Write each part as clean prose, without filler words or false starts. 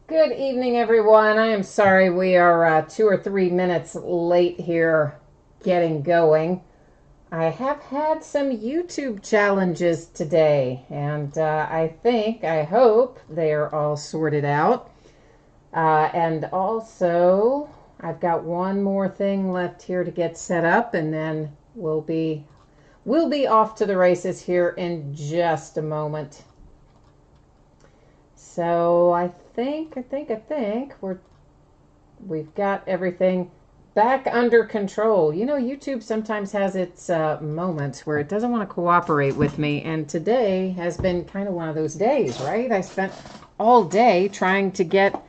Good evening, everyone. I am sorry we are 2 or 3 minutes late here getting going. I have had some YouTube challenges today, and I hope they are all sorted out. And also, I've got one more thing left here to get set up, and then we'll be off to the races here in just a moment. So I think we've got everything back under control. You know, YouTube sometimes has its moments where it doesn't want to cooperate with me, and today has been kind of one of those days, right? I spent all day trying to get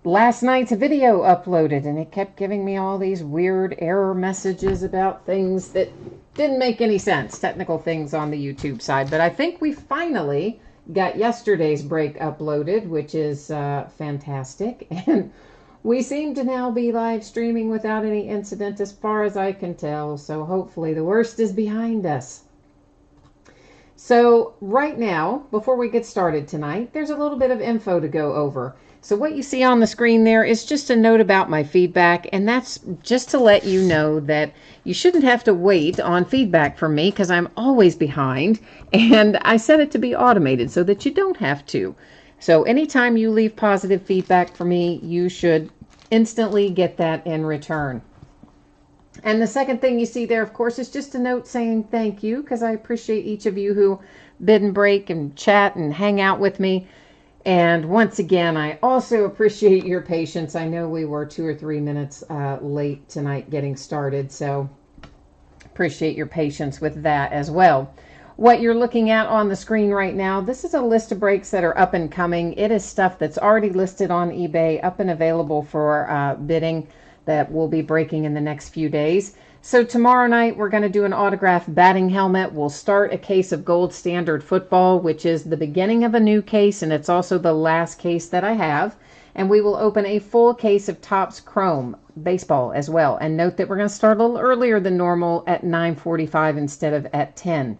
last night's video uploaded, and it kept giving me all these weird error messages about things that didn't make any sense, technical things on the YouTube side. But I think we finally got yesterday's break uploaded, which is fantastic. And we seem to now be live streaming without any incident as far as I can tell. So hopefully the worst is behind us. So right now, before we get started tonight, there's a little bit of info to go over. So what you see on the screen there is just a note about my feedback, and that's just to let you know that you shouldn't have to wait on feedback from me because I'm always behind, and I set it to be automated so that you don't have to. So anytime you leave positive feedback for me, you should instantly get that in return. And the second thing you see there, of course, is just a note saying thank you, because I appreciate each of you who bid and break and chat and hang out with me. And once again, I also appreciate your patience. I know we were 2 or 3 minutes late tonight getting started, so appreciate your patience with that as well. What you're looking at on the screen right now, this is a list of breaks that are up and coming. It is stuff that's already listed on eBay, up and available for bidding, that will be breaking in the next few days. So tomorrow night, we're going to do an autographed batting helmet. We'll start a case of Gold Standard Football, which is the beginning of a new case, and it's also the last case that I have. And we will open a full case of Topps Chrome Baseball as well. And note that we're going to start a little earlier than normal at 9:45 instead of at 10.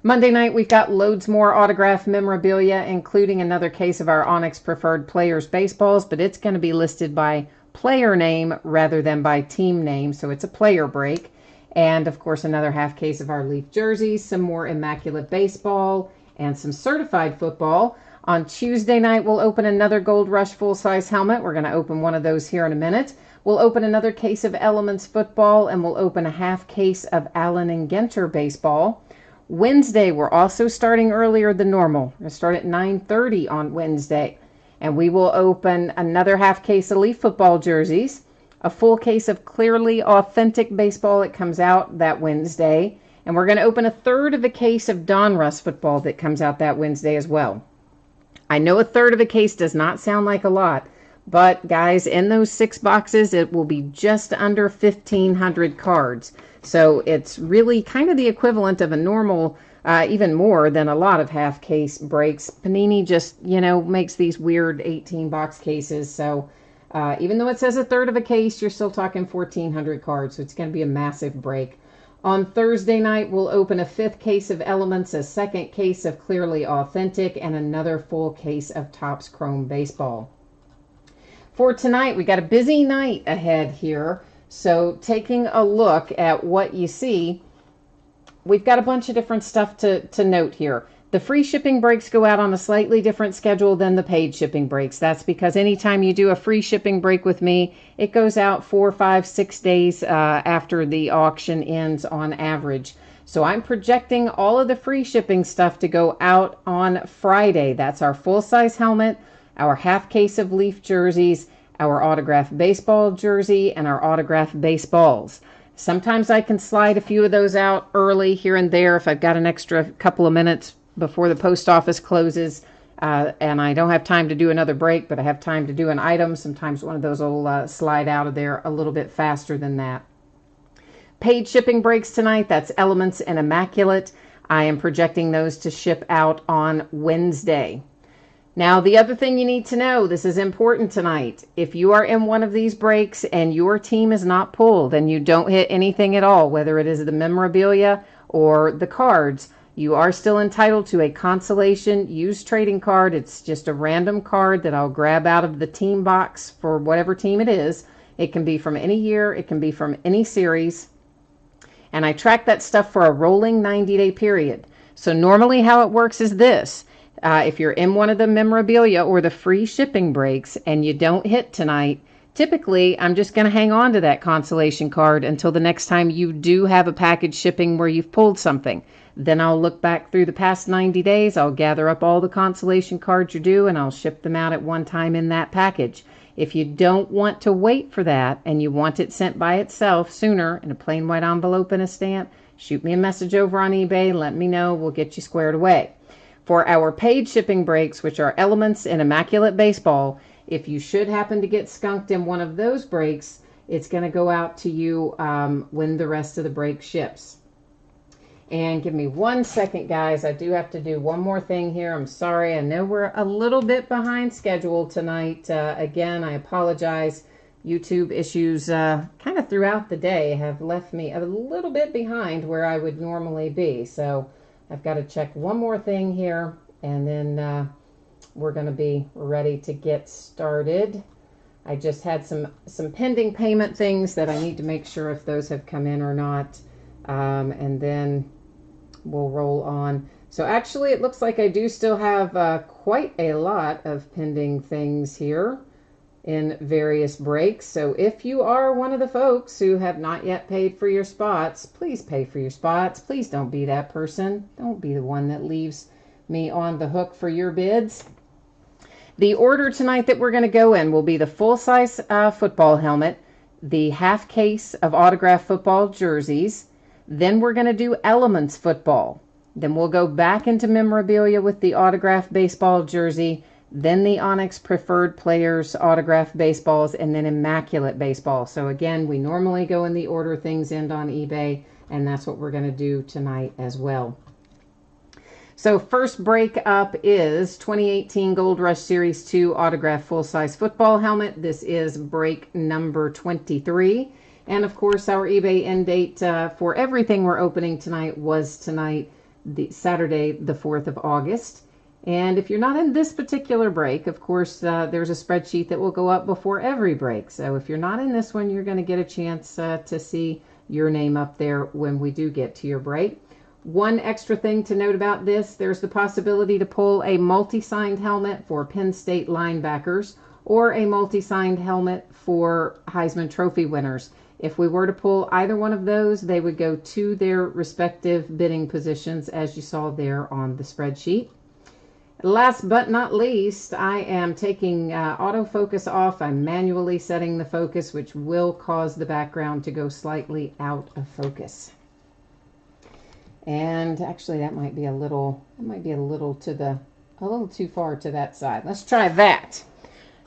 Monday night, we've got loads more autographed memorabilia, including another case of our Onyx Preferred Players baseballs, but it's going to be listed by player name rather than by team name, so it's a player break. And of course, another half case of our Leaf jerseys, some more Immaculate baseball, and some certified football. On Tuesday night, we'll open another Gold Rush full-size helmet. We're going to open one of those here in a minute. We'll open another case of Elements football, and we'll open a half case of Allen and Genter baseball. Wednesday, we're also starting earlier than normal. We're going to start at 9:30 on Wednesday. And we will open another half case of Leaf football jerseys, a full case of Clearly Authentic baseball that comes out that Wednesday, and we're going to open a third of a case of Donruss football that comes out that Wednesday as well. I know a third of a case does not sound like a lot, but guys, in those 6 boxes, it will be just under 1,500 cards. So it's really kind of the equivalent of a normal, even more than a lot of half case breaks. Panini just, makes these weird 18-box cases. So even though it says a third of a case, you're still talking 1,400 cards. So it's going to be a massive break. On Thursday night, we'll open a 5th case of Elements, a 2nd case of Clearly Authentic, and another full case of Topps Chrome Baseball. For tonight, we got a busy night ahead here. So taking a look at what you see, we've got a bunch of different stuff to note here. The free shipping breaks go out on a slightly different schedule than the paid shipping breaks. That's because anytime you do a free shipping break with me, it goes out 4, 5, 6 days after the auction ends on average. So I'm projecting all of the free shipping stuff to go out on Friday. That's our full-size helmet, our half case of Leaf jerseys, our autographed baseball jersey, and our autographed baseballs. Sometimes I can slide a few of those out early here and there if I've got an extra couple of minutes before the post office closes and I don't have time to do another break, but I have time to do an item. Sometimes one of those will slide out of there a little bit faster than that. Paid shipping breaks tonight, that's Elements and Immaculate. I am projecting those to ship out on Wednesday. Now, the other thing you need to know, this is important tonight. If you are in one of these breaks and your team is not pulled and you don't hit anything at all, whether it is the memorabilia or the cards, You are still entitled to a consolation used trading card. It's just a random card that I'll grab out of the team box for whatever team it is. It can be from any year. It can be from any series. And I track that stuff for a rolling 90-day period. So normally how it works is this. If you're in one of the memorabilia or the free shipping breaks and you don't hit tonight, typically I'm just going to hang on to that consolation card until the next time you do have a package shipping where you've pulled something. Then I'll look back through the past 90 days. I'll gather up all the consolation cards you're due and I'll ship them out at one time in that package. If you don't want to wait for that and you want it sent by itself sooner in a plain white envelope and a stamp, shoot me a message over on eBay. Let me know. We'll get you squared away. For our paid shipping breaks, which are Elements and Immaculate Baseball, if you should happen to get skunked in one of those breaks, it's going to go out to you when the rest of the break ships. And give me 1 second, guys. I do have to do one more thing here. I'm sorry. I know we're a little bit behind schedule tonight. Again, I apologize. YouTube issues kind of throughout the day have left me a little bit behind where I would normally be. So I've got to check one more thing here, and then we're going to be ready to get started. I just had some pending payment things that I need to make sure if those have come in or not, and then we'll roll on. So actually it looks like I do still have quite a lot of pending things here in various breaks. So if you are one of the folks who have not yet paid for your spots, please pay for your spots. Please don't be that person. Don't be the one that leaves me on the hook for your bids. The order tonight that we're going to go in will be the full-size football helmet, the half case of autographed football jerseys. Then we're going to do Elements football. Then we'll go back into memorabilia with the autographed baseball jersey, then the Onyx preferred players autographed baseballs, and then Immaculate baseball. So again, we normally go in the order things end on eBay, and that's what we're going to do tonight as well. So first break up is 2018 Gold Rush Series 2 autographed full-size football helmet. This is break number 23. And of course, our eBay end date for everything we're opening tonight was tonight, the Saturday, the 4th of August. And if you're not in this particular break, of course, there's a spreadsheet that will go up before every break. So if you're not in this one, you're going to get a chance to see your name up there when we do get to your break. One extra thing to note about this, there's the possibility to pull a multi-signed helmet for Penn State linebackers or a multi-signed helmet for Heisman Trophy winners. If we were to pull either one of those, they would go to their respective bidding positions as you saw there on the spreadsheet. Last but not least, I am taking autofocus off. I'm manually setting the focus, which will cause the background to go slightly out of focus. And actually that might be a little too far to that side. Let's try that.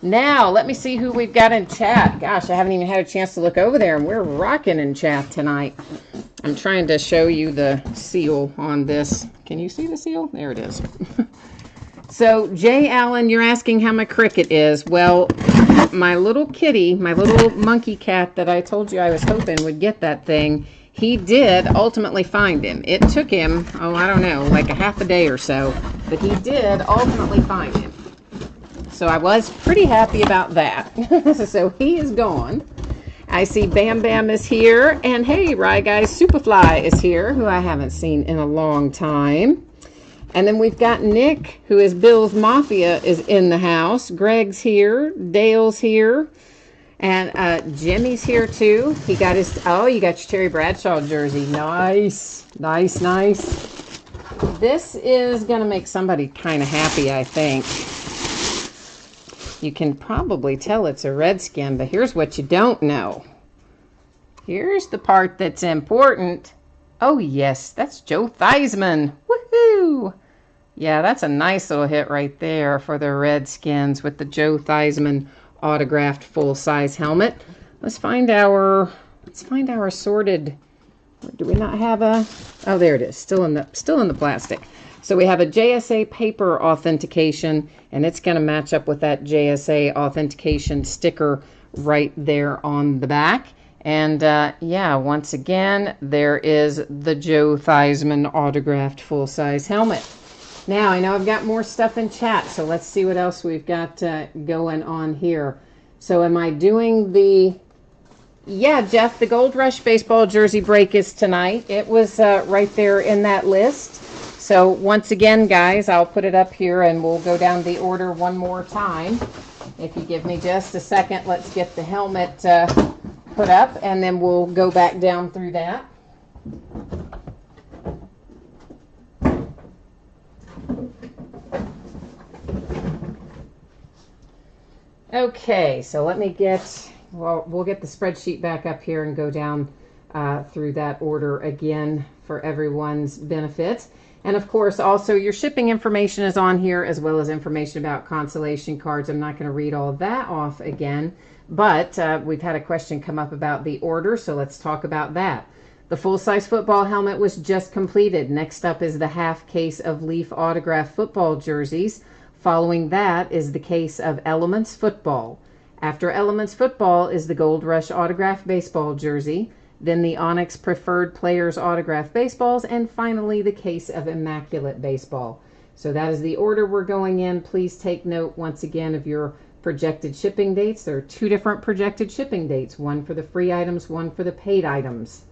Now, let me see who we've got in chat. Gosh, I haven't even had a chance to look over there, and we're rocking in chat tonight. I'm trying to show you the seal on this. Can you see the seal? There it is. So, Jay Allen, you're asking how my cricket is. Well, my little kitty, my little monkey cat that I told you I was hoping would get that thing, he did ultimately find him. It took him, I don't know, like a half a day or so, but he did ultimately find him. So I was pretty happy about that. So he is gone. I see Bam Bam is here. And hey, Rye Guys, Superfly is here, who I haven't seen in a long time. And then we've got Nick, who is Bill's Mafia, is in the house. Greg's here. Dale's here. And Jimmy's here too. He got his, oh, you got your Terry Bradshaw jersey. Nice. Nice, nice. This is going to make somebody kind of happy, I think. You can probably tell it's a Redskin, but here's what you don't know. Here's the part that's important. Oh, yes, that's Joe Theismann. Woohoo! Yeah, that's a nice little hit right there for the Redskins with the Joe Theismann autographed full-size helmet. Let's find our assorted. Do we not have a? Oh, there it is. Still in the plastic. So we have a JSA paper authentication, and it's going to match up with that JSA authentication sticker right there on the back. And yeah, once again, there is the Joe Theismann autographed full-size helmet. Now, I know I've got more stuff in chat, so let's see what else we've got going on here. So am I doing the... Yeah, Jeff, the Gold Rush baseball jersey break is tonight. It was right there in that list. So once again, guys, I'll put it up here and we'll go down the order one more time. If you give me just a second, let's get the helmet put up and then we'll go back down through that. Okay, so let me get, well, we'll get the spreadsheet back up here and go down through that order again for everyone's benefit. And of course, also your shipping information is on here as well as information about consolation cards. I'm not going to read all of that off again, but we've had a question come up about the order, so let's talk about that. The full-size football helmet was just completed. Next up is the half case of Leaf autograph football jerseys. Following that is the case of Elements Football. After Elements Football is the Gold Rush autograph baseball jersey, then the Onyx Preferred Players autograph baseballs, and finally the case of Immaculate Baseball. So that is the order we're going in. Please take note once again of your projected shipping dates. There are two different projected shipping dates, one for the free items, one for the paid items.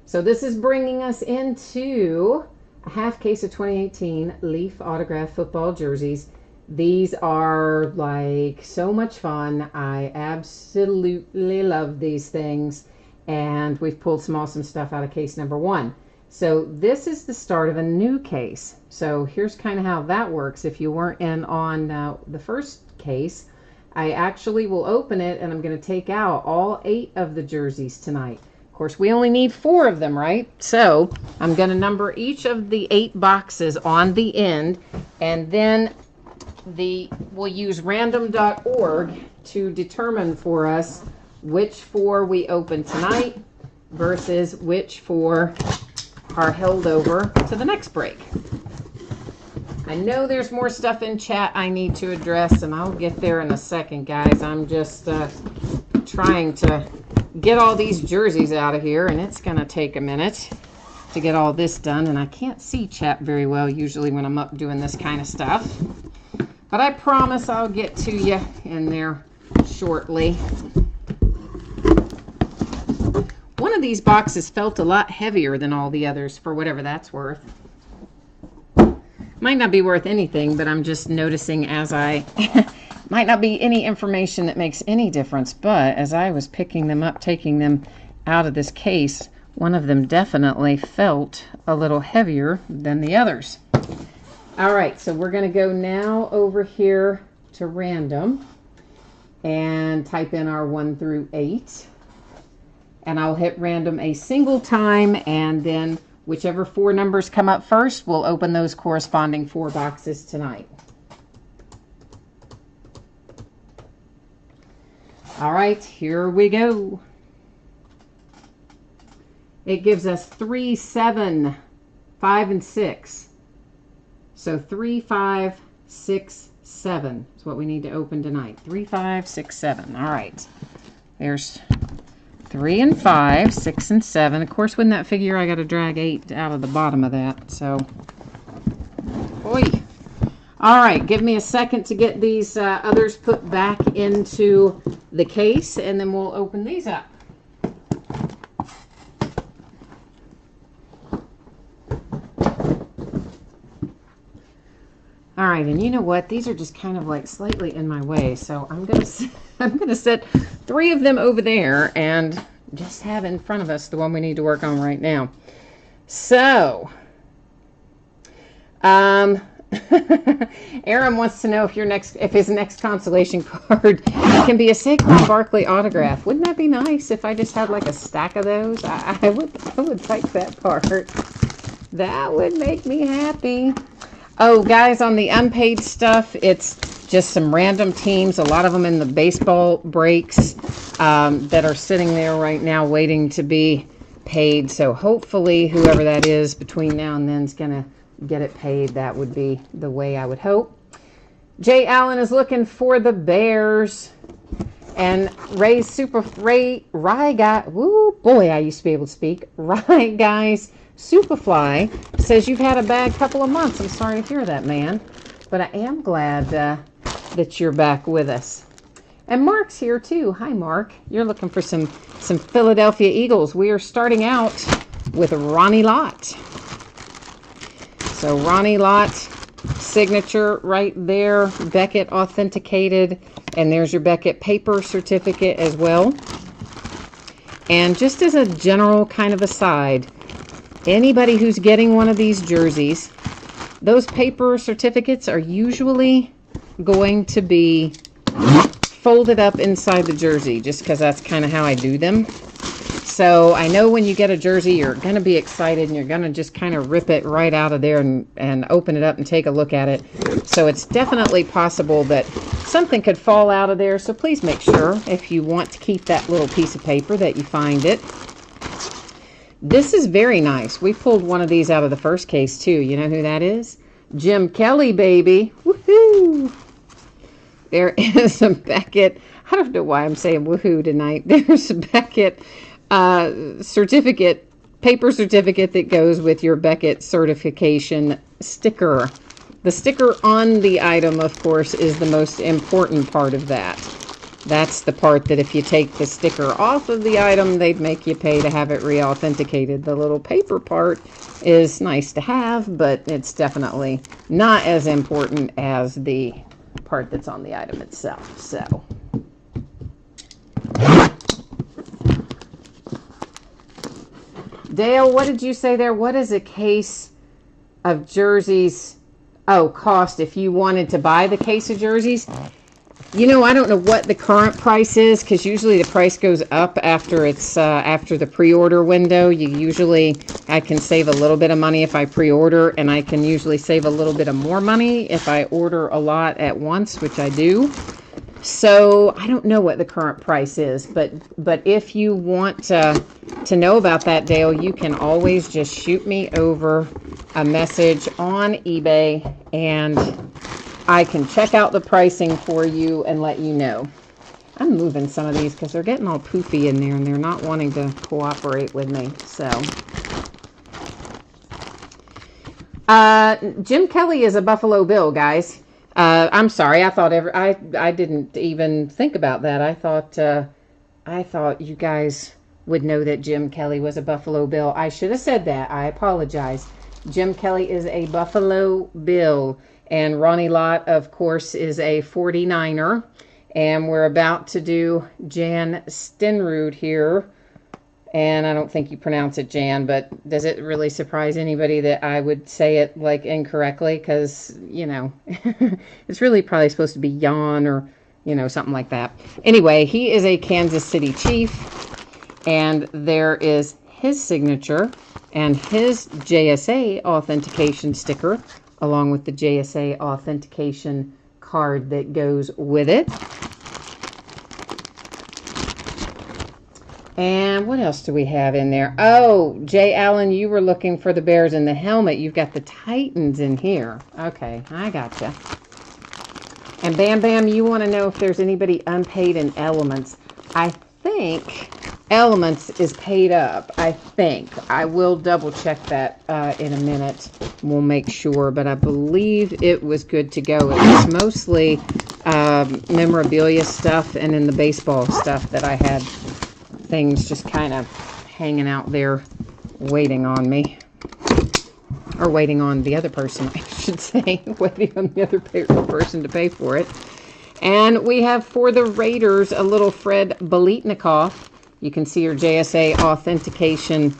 So this is bringing us into a half case of 2018 Leaf autograph football jerseys. These are like so much fun. I absolutely love these things, and we've pulled some awesome stuff out of case number one. So this is the start of a new case. So here's kind of how that works. If you weren't in on the first case, I actually will open it and I'm going to take out all 8 of the jerseys tonight. Of course, we only need 4 of them, right? So I'm going to number each of the 8 boxes on the end, and then we'll use random.org to determine for us which 4 we open tonight versus which 4 are held over to the next break. I know there's more stuff in chat I need to address, and I'll get there in a second, guys. I'm just trying to get all these jerseys out of here, and it's going to take a minute to get all this done, and I can't see chat very well usually when I'm up doing this kind of stuff. But I promise I'll get to you in there shortly. One of these boxes felt a lot heavier than all the others, for whatever that's worth. Might not be worth anything, but I'm just noticing as I... might not be any information that makes any difference, but as I was picking them up, taking them out of this case, one of them definitely felt a little heavier than the others. All right, so we're going to go now over here to random and type in our 1 through 8. And I'll hit random a single time, and then whichever 4 numbers come up first, we'll open those corresponding 4 boxes tonight. All right, here we go. It gives us 3, 7, 5, and 6. So 3, 5, 6, 7 is what we need to open tonight. 3, 5, 6, 7. All right. There's 3 and 5, 6 and 7. Of course, wouldn't that figure I got to drag 8 out of the bottom of that? So, boy. All right, give me a second to get these others put back into the case, and then we'll open these up. All right, and you know what? These are just kind of like slightly in my way, so I'm gonna set 3 of them over there and just have in front of us the one we need to work on right now. So, Aaron wants to know if his next consolation card can be a Saquon Barkley autograph. Wouldn't that be nice if I just had like a stack of those? I would like that part. That would make me happy. Oh, guys, on the unpaid stuff, it's just some random teams, a lot of them in the baseball breaks that are sitting there right now waiting to be paid. So hopefully whoever that is between now and then is going to get it paid. That would be the way I would hope. Jay Allen is looking for the Bears. And Rye Guy, woo boy, I used to be able to speak. Rye Guys Superfly says you've had a bad couple of months. I'm sorry to hear that, man, but I am glad that you're back with us. And Mark's here too. Hi, Mark. You're looking for some Philadelphia Eagles. We are starting out with Ronnie Lott. So Ronnie Lott signature right there, Beckett authenticated, and there's your Beckett paper certificate as well. And just as a general kind of aside, anybody who's getting one of these jerseys, those paper certificates are usually going to be folded up inside the jersey, just because that's kind of how I do them. So I know when you get a jersey, you're going to be excited and you're going to just kind of rip it right out of there and open it up and take a look at it. So it's definitely possible that something could fall out of there. So please make sure, if you want to keep that little piece of paper, that you find it. This is very nice. We pulled one of these out of the first case too. You know who that is? Jim Kelly, baby. Woohoo! There is a Beckett. I don't know why I'm saying woohoo tonight. There's a Beckett certificate, paper certificate that goes with your Beckett certification sticker. The sticker on the item, of course, is the most important part of that. That's the part that if you take the sticker off of the item, they'd make you pay to have it re-authenticated. The little paper part is nice to have, but it's definitely not as important as the part that's on the item itself. So Dale, what did you say there? What is a case of jerseys cost if you wanted to buy the case of jerseys? You know, I don't know what the current price is, because usually the price goes up after it's after the pre-order window. I can save a little bit of money if I pre-order, and I can usually save a little bit of more money if I order a lot at once, which I do. So I don't know what the current price is, but if you want to know about that, Dale, you can always just shoot me over a message on eBay, and I can check out the pricing for you and let you know. I'm moving some of these because they're getting all poofy in there and they're not wanting to cooperate with me. So Jim Kelly is a Buffalo Bill, guys. I'm sorry. I thought I didn't even think about that. I thought you guys would know that Jim Kelly was a Buffalo Bill. I should have said that. I apologize. Jim Kelly is a Buffalo Bill, and Ronnie Lott, of course, is a 49er. And we're about to do Jan Stenrud here. And I don't think you pronounce it Jan, but does it really surprise anybody that I would say it like incorrectly? Because, you know, it's really probably supposed to be Jan or, you know, something like that. Anyway, he is a Kansas City Chief, and there is his signature and his JSA authentication sticker, along with the JSA authentication card that goes with it. And what else do we have in there? Oh, Jay Allen, you were looking for the Bears in the helmet. You've got the Titans in here. Okay, I gotcha. And Bam Bam, you want to know if there's anybody unpaid in Elements. I think Elements is paid up. I think. I will double check that in a minute. We'll make sure, but I believe it was good to go. It was mostly memorabilia stuff, and then the baseball stuff that I had things just kind of hanging out there waiting on me, or waiting on the other person, I should say, waiting on the other person to pay for it. And we have for the Raiders a little Fred Biletnikoff. You can see your JSA authentication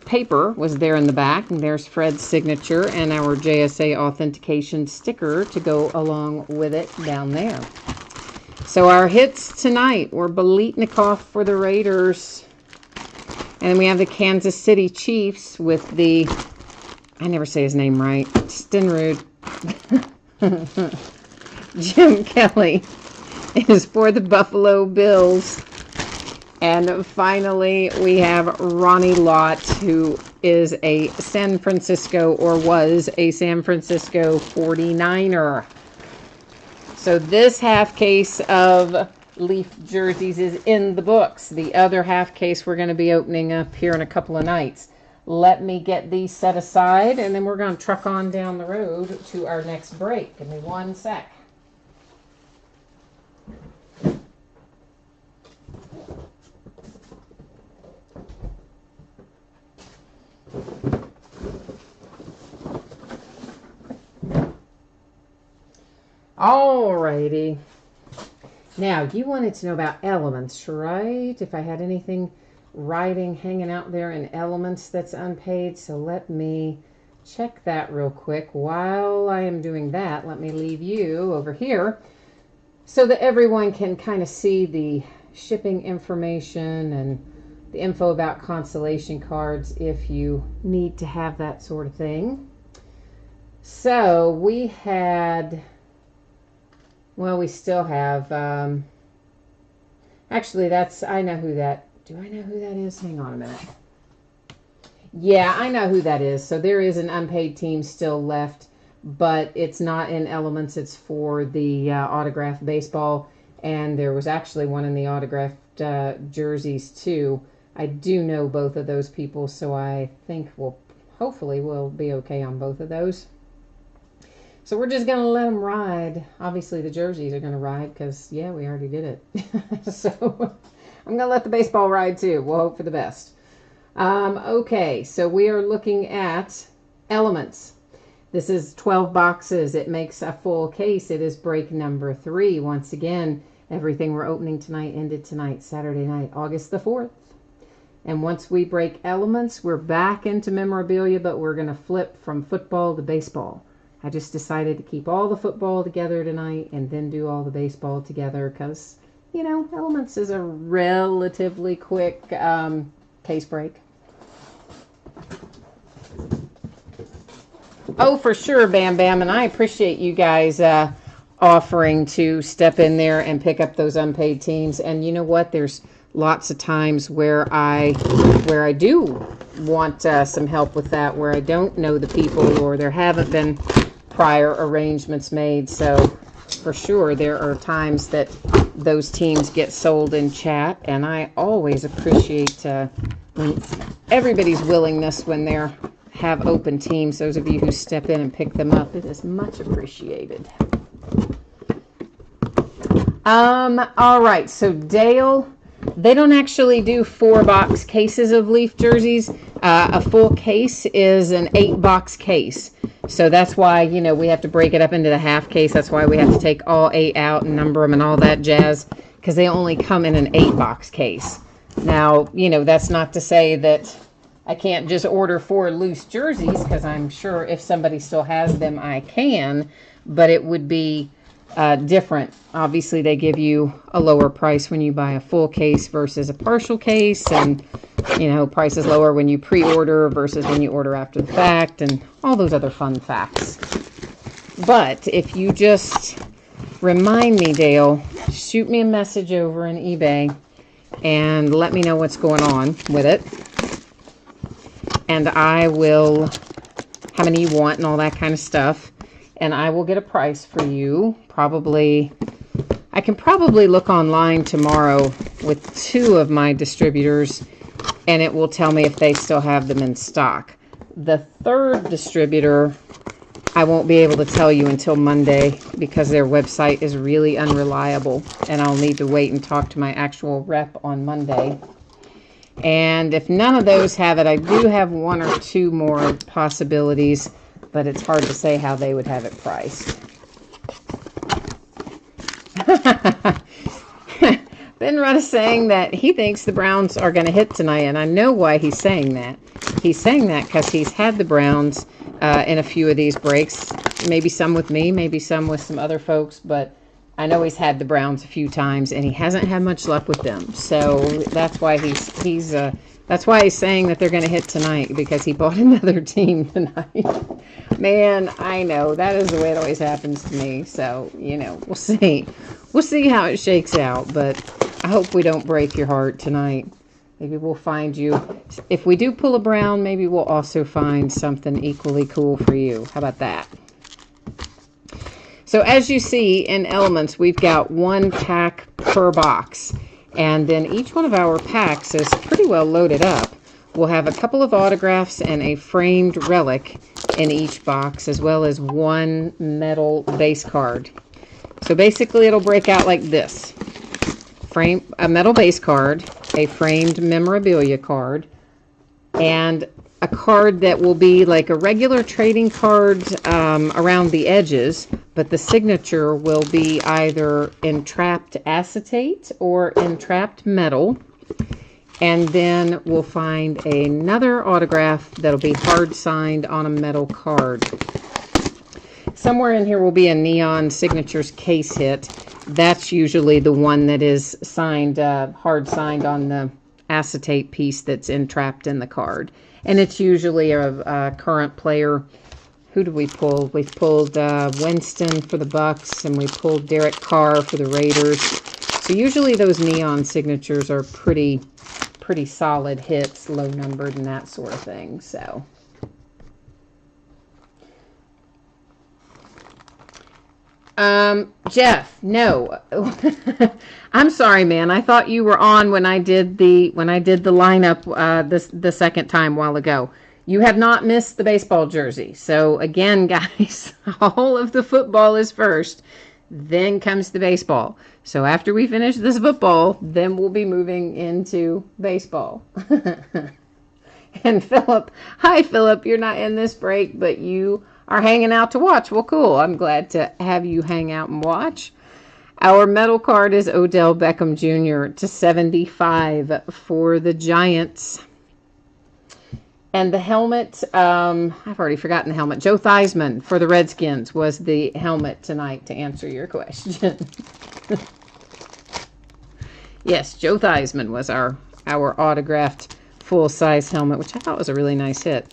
paper was there in the back, and there's Fred's signature and our JSA authentication sticker to go along with it down there. So our hits tonight were Biletnikoff for the Raiders. And we have the Kansas City Chiefs with the, I never say his name right, Stenrud. Jim Kelly is for the Buffalo Bills. And finally, we have Ronnie Lott, who is a San Francisco, or was a San Francisco 49er. So this half case of Leaf jerseys is in the books. The other half case we're going to be opening up here in a couple of nights. Let me get these set aside, and then we're going to truck on down the road to our next break. Give me one sec. Alrighty. Now, you wanted to know about elements, right? If I had anything writing hanging out there in elements that's unpaid. So let me check that real quick. While I am doing that, let me leave you over here so that everyone can kind of see the shipping information and the info about consolation cards if you need to have that sort of thing. So we had... Well, we still have, actually, I know who that, do I know who that is? Hang on a minute. Yeah, I know who that is. So there is an unpaid team still left, but it's not in elements. It's for the autographed baseball, and there was actually one in the autographed jerseys, too. I do know both of those people, so I think hopefully we'll be okay on both of those. So we're just going to let them ride. Obviously, the jerseys are going to ride because, yeah, we already did it. So I'm going to let the baseball ride, too. We'll hope for the best. Okay, so we are looking at elements. This is 12 boxes. It makes a full case. It is break number 3. Once again, everything we're opening tonight ended tonight, Saturday night, August the 4th. And once we break elements, we're back into memorabilia, but we're going to flip from football to baseball. I just decided to keep all the football together tonight and then do all the baseball together because, you know, elements is a relatively quick case break. Oh, for sure, Bam Bam, and I appreciate you guys offering to step in there and pick up those unpaid teams. And you know what? There's lots of times where I do want some help with that, where I don't know the people or there haven't been prior arrangements made. So for sure there are times that those teams get sold in chat, and I always appreciate when everybody's willingness when they have open teams. Those of you who step in and pick them up, it is much appreciated. All right, so Dale, they don't actually do 4-box cases of Leaf jerseys. A full case is an 8-box case. So that's why, you know, we have to break it up into the half case. That's why we have to take all 8 out and number them and all that jazz, because they only come in an 8-box case. Now, you know, that's not to say that I can't just order 4 loose jerseys, because I'm sure if somebody still has them, I can, but it would be different. Obviously, they give you a lower price when you buy a full case versus a partial case, and you know, price is lower when you pre-order versus when you order after the fact, and all those other fun facts. But if you just remind me, Dale, shoot me a message over in eBay and let me know what's going on with it, and I will, how many you want and all that kind of stuff, and I will get a price for you. Probably, I can probably look online tomorrow with 2 of my distributors, and it will tell me if they still have them in stock. The 3rd distributor, I won't be able to tell you until Monday because their website is really unreliable, and I'll need to wait and talk to my actual rep on Monday. And if none of those have it, I do have 1 or 2 more possibilities, but it's hard to say how they would have it priced. Ben Rudd is saying that he thinks the Browns are going to hit tonight, and I know why he's saying that. He's saying that because he's had the Browns in a few of these breaks. Maybe some with me, maybe some with some other folks, but I know he's had the Browns a few times, and he hasn't had much luck with them. So that's why that's why he's saying that they're going to hit tonight, because he bought another team tonight. Man, I know. That is the way it always happens to me. So, you know, we'll see. We'll see how it shakes out, but I hope we don't break your heart tonight. Maybe we'll find you. If we do pull a Brown, maybe we'll also find something equally cool for you. How about that? So as you see in Elements, we've got 1 pack per box. And then each one of our packs is pretty well loaded up. We'll have a couple of autographs and a framed relic in each box, as well as 1 metal base card. So basically it'll break out like this. A metal base card, a framed memorabilia card, and a card that will be like a regular trading card around the edges, but the signature will be either entrapped acetate or entrapped metal. And then we'll find another autograph that'll be hard signed on a metal card. Somewhere in here will be a neon signatures case hit. That's usually the one that is signed, hard signed on the acetate piece that's entrapped in the card. And it's usually a current player. Who do we pull? We've pulled Winston for the Bucks, and we pulled Derek Carr for the Raiders. So usually those neon signatures are pretty solid hits, low numbered and that sort of thing. So Jeff, no. I'm sorry, man. I thought you were on when I did the lineup the second time a while ago. You have not missed the baseball jersey. So again, guys, all of the football is first, then comes the baseball. So after we finish this football, then we'll be moving into baseball. And Philip, hi Philip, you're not in this break, but you are hanging out to watch. Well, cool. I'm glad to have you hang out and watch. Our metal card is Odell Beckham Jr. /75 for the Giants. And the helmet, I've already forgotten the helmet. Joe Theismann for the Redskins was the helmet tonight, to answer your question. Yes, Joe Theismann was our autographed full-size helmet, which I thought was a really nice hit.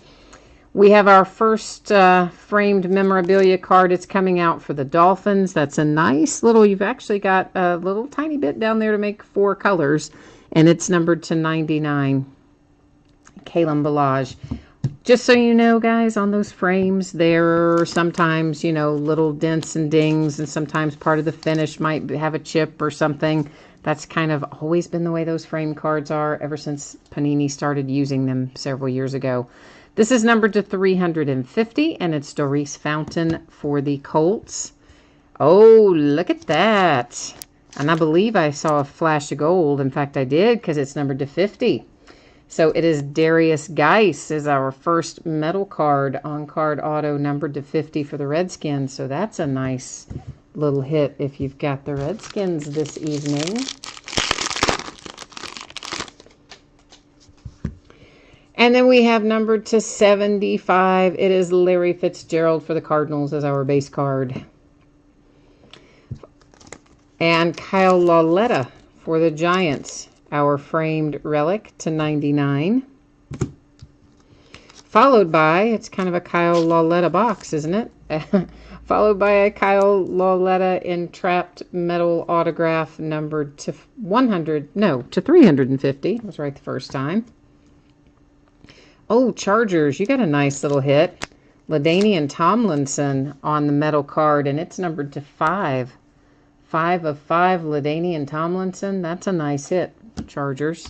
We have our first framed memorabilia card. It's coming out for the Dolphins. That's a nice little, you've actually got a little tiny bit down there to make 4 colors, and it's numbered to 99. Kalen Ballage. Just so you know, guys, on those frames, there are sometimes, little dents and dings, and sometimes part of the finish might have a chip or something. That's kind of always been the way those frame cards are ever since Panini started using them several years ago. This is numbered to 350, and it's Doris Fountain for the Colts. Oh, look at that. And I believe I saw a flash of gold. In fact, I did, because it's numbered to 50. So it is Darius Geis is our first metal card on card auto, numbered to 50 for the Redskins. So that's a nice little hit if you've got the Redskins this evening. And then we have numbered to 75. It is Larry Fitzgerald for the Cardinals as our base card. And Kyle Lauletta for the Giants, our framed relic to 99. Followed by, it's kind of a Kyle Lauletta box, isn't it? Followed by a Kyle Lauletta entrapped metal autograph numbered to 350. I was right the first time. Oh, Chargers, you got a nice little hit. LaDainian Tomlinson on the metal card, and it's numbered to 5. 5 of 5, LaDainian Tomlinson. That's a nice hit, Chargers.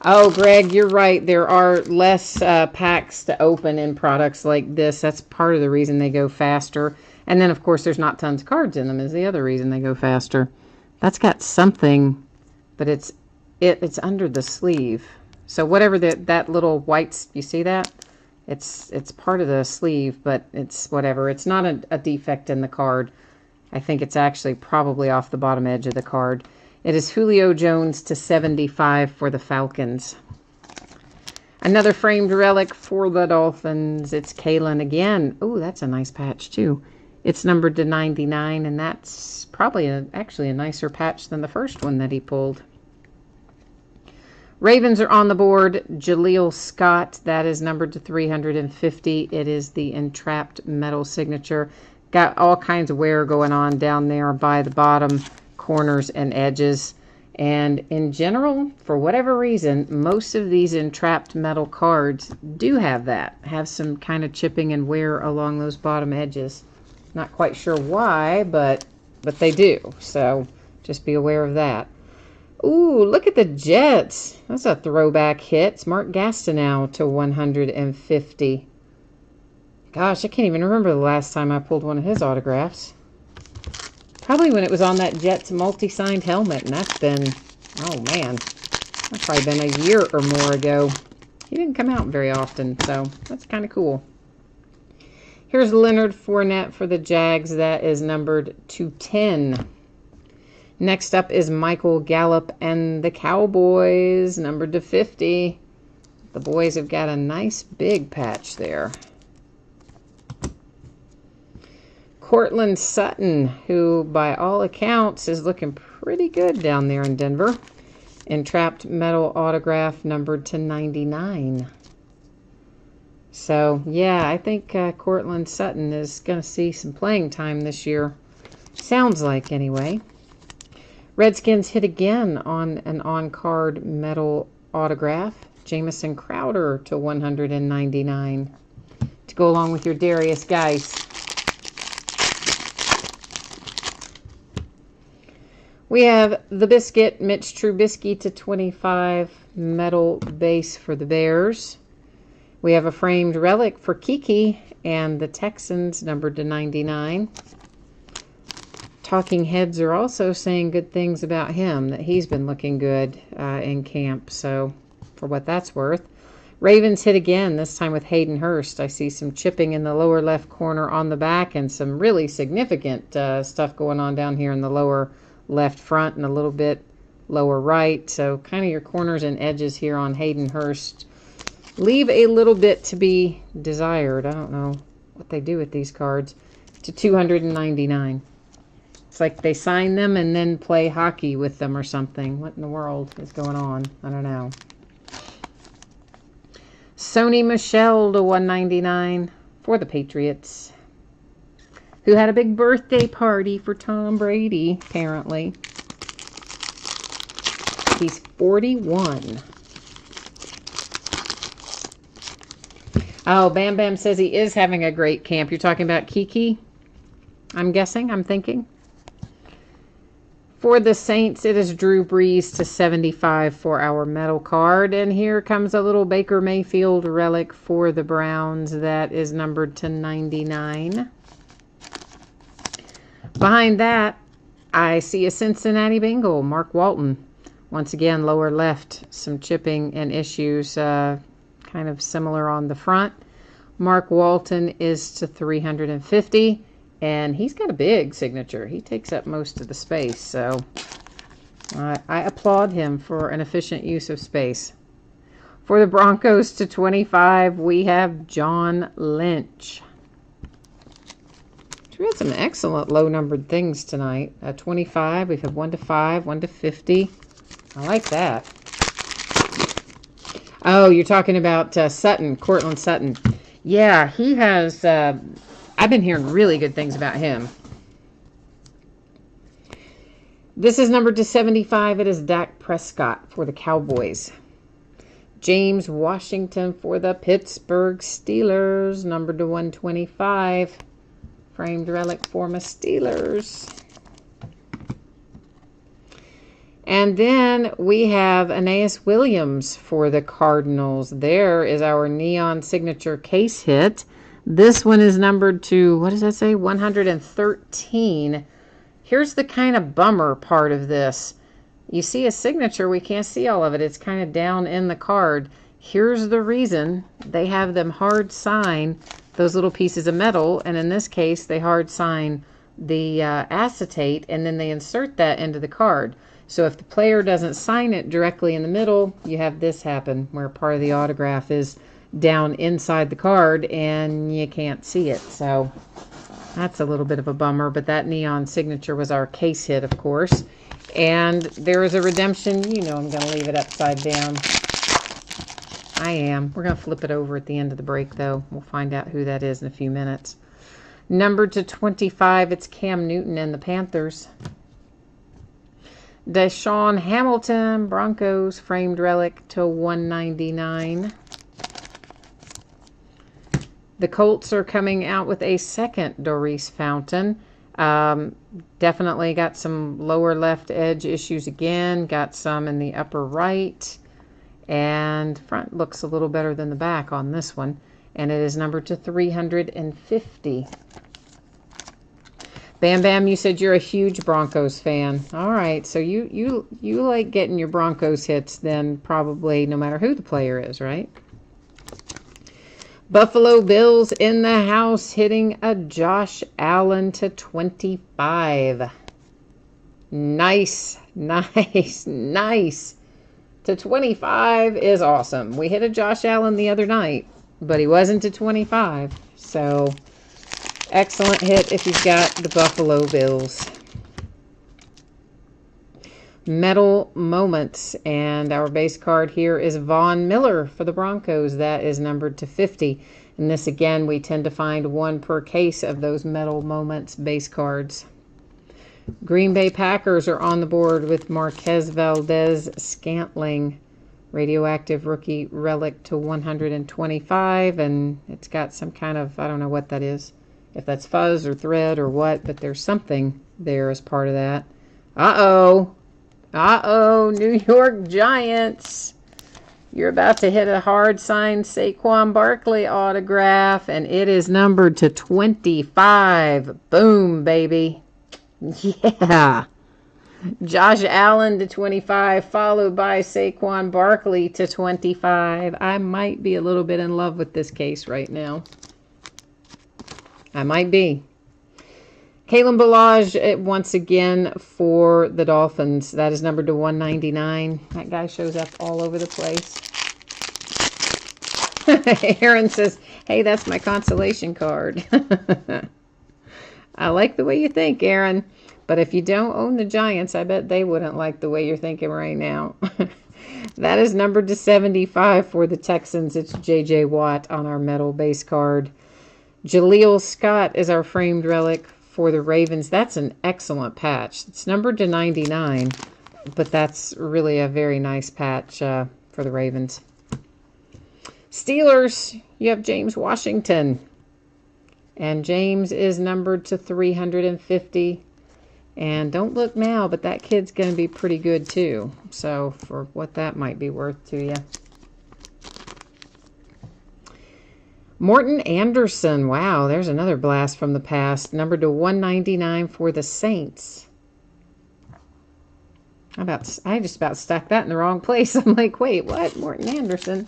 Oh, Greg, you're right. There are less packs to open in products like this. That's part of the reason they go faster. And then, of course, there's not tons of cards in them is the other reason they go faster. That's got something, but it's under the sleeve. So whatever that little white, you see that? It's part of the sleeve, but it's whatever. It's not a defect in the card. I think it's actually probably off the bottom edge of the card. It is Julio Jones to 75 for the Falcons. Another framed relic for the Dolphins. It's Kalen again. Oh, that's a nice patch too. It's numbered to 99, and that's probably actually a nicer patch than the first one that he pulled. Ravens are on the board. Jaleel Scott, that is numbered to 350. It is the entrapped metal signature. Got all kinds of wear going on down there by the bottom corners and edges. And in general, for whatever reason, most of these entrapped metal cards do have that. Have some kind of chipping and wear along those bottom edges. Not quite sure why, but they do. So just be aware of that. Ooh, look at the Jets. That's a throwback hit. It's Mark Gastineau to 150. Gosh, I can't even remember the last time I pulled one of his autographs. Probably when it was on that Jets multi-signed helmet, and that's been, oh man, that's probably been a year or more ago. He didn't come out very often, so that's kind of cool. Here's Leonard Fournette for the Jags. That is numbered to 10. Next up is Michael Gallup and the Cowboys, numbered to 50. The boys have got a nice big patch there. Cortland Sutton, who by all accounts is looking pretty good down there in Denver. Entrapped metal autograph numbered to 99. So, yeah, I think Cortland Sutton is going to see some playing time this year. Sounds like, anyway. Redskins hit again on an on-card metal autograph. Jamison Crowder to 199. To go along with your Darius Geis. We have the Biscuit, Mitch Trubisky to 25, metal base for the Bears. We have a framed relic for Kiki and the Texans, numbered to 99. Talking heads are also saying good things about him, that he's been looking good in camp, so for what that's worth. Ravens hit again, this time with Hayden Hurst. I see some chipping in the lower left corner on the back and some really significant stuff going on down here in the lower left front and a little bit lower right. So kind of your corners and edges here on Hayden Hurst leave a little bit to be desired. I don't know what they do with these cards. To 299. It's like they sign them and then play hockey with them or something. What in the world is going on? I don't know. Sony Michel to 199 for the Patriots, who had a big birthday party for Tom Brady, apparently. He's 41. Oh, Bam Bam says he is having a great camp. You're talking about Kiki? I'm guessing, I'm thinking. For the Saints, it is Drew Brees to 75 for our metal card. And here comes a little Baker Mayfield relic for the Browns. That is numbered to 99. Behind that, I see a Cincinnati Bengal, Mark Walton. Once again, lower left, some chipping and issues, kind of similar on the front. Mark Walton is to 350, and he's got a big signature. He takes up most of the space, so I applaud him for an efficient use of space. For the Broncos to 25, we have John Lynch. We had some excellent low-numbered things tonight. 25, we've had 1 to 5, 1 to 50. I like that. Oh, you're talking about Sutton, Cortland Sutton. Yeah, he has, I've been hearing really good things about him. This is numbered to 75. It is Dak Prescott for the Cowboys. James Washington for the Pittsburgh Steelers, numbered to 125. Framed relic for my Steelers. And then we have Aeneas Williams for the Cardinals. There is our neon signature case hit. This one is numbered to, what does that say, 113. Here's the kind of bummer part of this. You see a signature, we can't see all of it. It's kind of down in the card. Here's the reason. They have them hard sign those little pieces of metal, and in this case, they hard sign the acetate, and then they insert that into the card. So if the player doesn't sign it directly in the middle, you have this happen, where part of the autograph is down inside the card, and you can't see it. So that's a little bit of a bummer, but that neon signature was our case hit, of course. And there is a redemption. You know I'm going to leave it upside down. I am. We're going to flip it over at the end of the break, though. We'll find out who that is in a few minutes. Numbered to 25, it's Cam Newton and the Panthers. Deshaun Hamilton, Broncos, framed relic to 199. The Colts are coming out with a second Doris Fountain. Definitely got some lower left edge issues again. Got some in the upper right. And front looks a little better than the back on this one. And it is numbered to 350. Bam Bam, you said you're a huge Broncos fan. All right, so you like getting your Broncos hits then probably no matter who the player is, right? Buffalo Bills in the house hitting a Josh Allen to 25. Nice, nice, nice. To 25 is awesome. We hit a Josh Allen the other night, but he wasn't to 25. So, excellent hit if you've got the Buffalo Bills. Metal Moments, and our base card here is Von Miller for the Broncos. That is numbered to 50. And this, again, we tend to find one per case of those Metal Moments base cards. Green Bay Packers are on the board with Marquez Valdez-Scantling, radioactive rookie relic to 125, and it's got some kind of, I don't know what that is, if that's fuzz or thread or what, but there's something there as part of that. Uh-oh, New York Giants. You're about to hit a hard signed Saquon Barkley autograph, and it is numbered to 25. Boom, baby. Yeah. Josh Allen to 25, followed by Saquon Barkley to 25. I might be a little bit in love with this case right now. I might be. Kalen Ballage, once again, for the Dolphins. That is numbered to 199. That guy shows up all over the place. Aaron says, hey, that's my consolation card. I like the way you think, Aaron. But if you don't own the Giants, I bet they wouldn't like the way you're thinking right now. That is numbered to 75 for the Texans. It's J.J. Watt on our metal base card. Jaleel Scott is our framed relic for the Ravens. That's an excellent patch. It's numbered to 99, but that's really a very nice patch for the Ravens. Steelers, you have James Washington. And James is numbered to 350. And don't look now, but that kid's going to be pretty good too. So for what that might be worth to you. Morton Anderson. Wow, there's another blast from the past. Numbered to 199 for the Saints. I just about stuck that in the wrong place. I'm like, wait, what? Morton Anderson.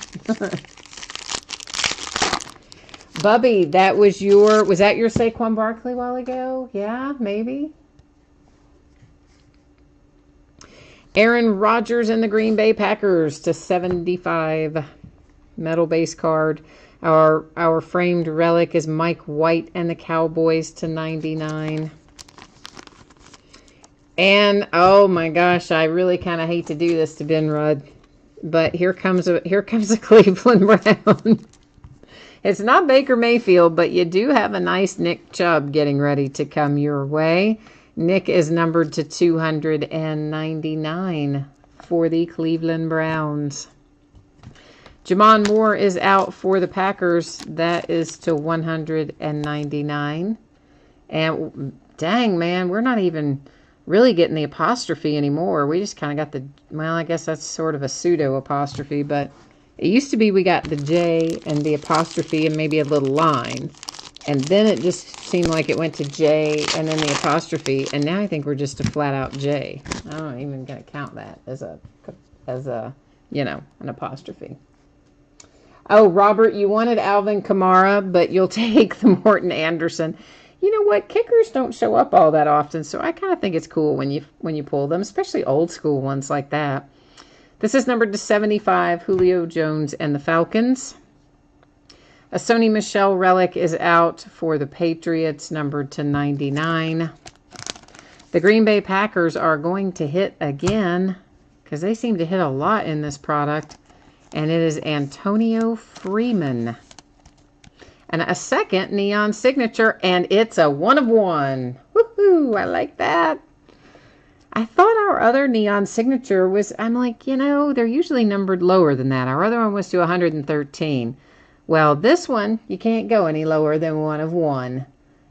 Bubby, was that your Saquon Barkley a while ago? Yeah, maybe. Aaron Rodgers and the Green Bay Packers to 75. Metal base card. Our framed relic is Mike White and the Cowboys to 99. And oh my gosh, I really kind of hate to do this to Ben Rudd, but here comes a Cleveland Brown. It's not Baker Mayfield, but you do have a nice Nick Chubb getting ready to come your way. Nick is numbered to 299 for the Cleveland Browns. Jamon Moore is out for the Packers. That is to 199. And dang, man, we're not even really getting the apostrophe anymore. We just kind of got well, I guess that's sort of a pseudo apostrophe, but it used to be we got the J and the apostrophe and maybe a little line. And then it just seemed like it went to J and then the apostrophe. And now I think we're just a flat out J. I don't even going to count that as an apostrophe. Oh, Robert, you wanted Alvin Kamara, but you'll take the Morton Anderson. You know what? Kickers don't show up all that often, so I kind of think it's cool when you pull them, especially old school ones like that. This is numbered to 75, Julio Jones and the Falcons. A Sony Michel relic is out for the Patriots, numbered to 99. The Green Bay Packers are going to hit again, because they seem to hit a lot in this product, and it is Antonio Freeman. And a second neon signature, and it's a 1 of 1. Woohoo! I like that. I thought our other neon signature was, I'm like, you know, they're usually numbered lower than that. Our other one was to 113. Well, this one, you can't go any lower than 1 of 1.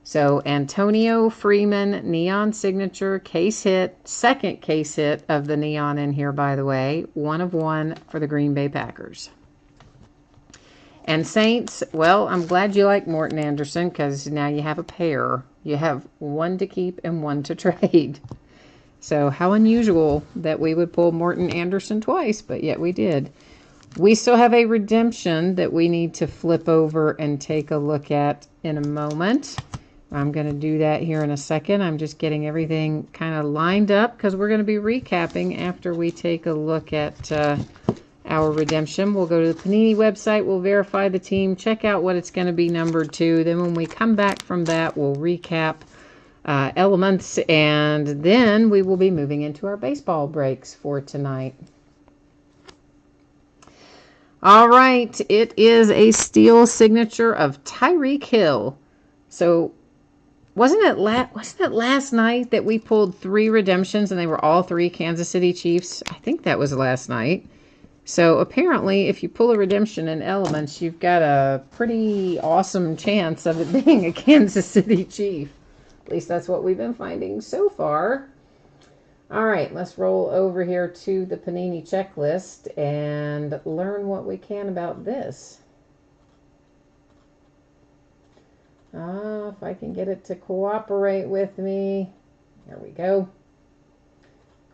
So Antonio Freeman, neon signature, case hit, second case hit of the neon in here, by the way. 1 of 1 for the Green Bay Packers. And Saints, well, I'm glad you like Morton Anderson because now you have a pair. You have 1 to keep and 1 to trade. So how unusual that we would pull Morton Anderson twice, but yet we did. We still have a redemption that we need to flip over and take a look at in a moment. I'm going to do that here in a second. I'm just getting everything kind of lined up because we're going to be recapping after we take a look at our redemption. We'll go to the Panini website, we'll verify the team, check out what it's going to be numbered to. Then when we come back from that, we'll recap elements, and then we will be moving into our baseball breaks for tonight. All right, it is a steel signature of Tyreek Hill. So wasn't it last night that we pulled 3 redemptions and they were all 3 Kansas City Chiefs? I think that was last night. So apparently if you pull a redemption in elements, you've got a pretty awesome chance of it being a Kansas City Chief. At least that's what we've been finding so far. All right, let's roll over here to the Panini checklist and learn what we can about this. If I can get it to cooperate with me. There we go.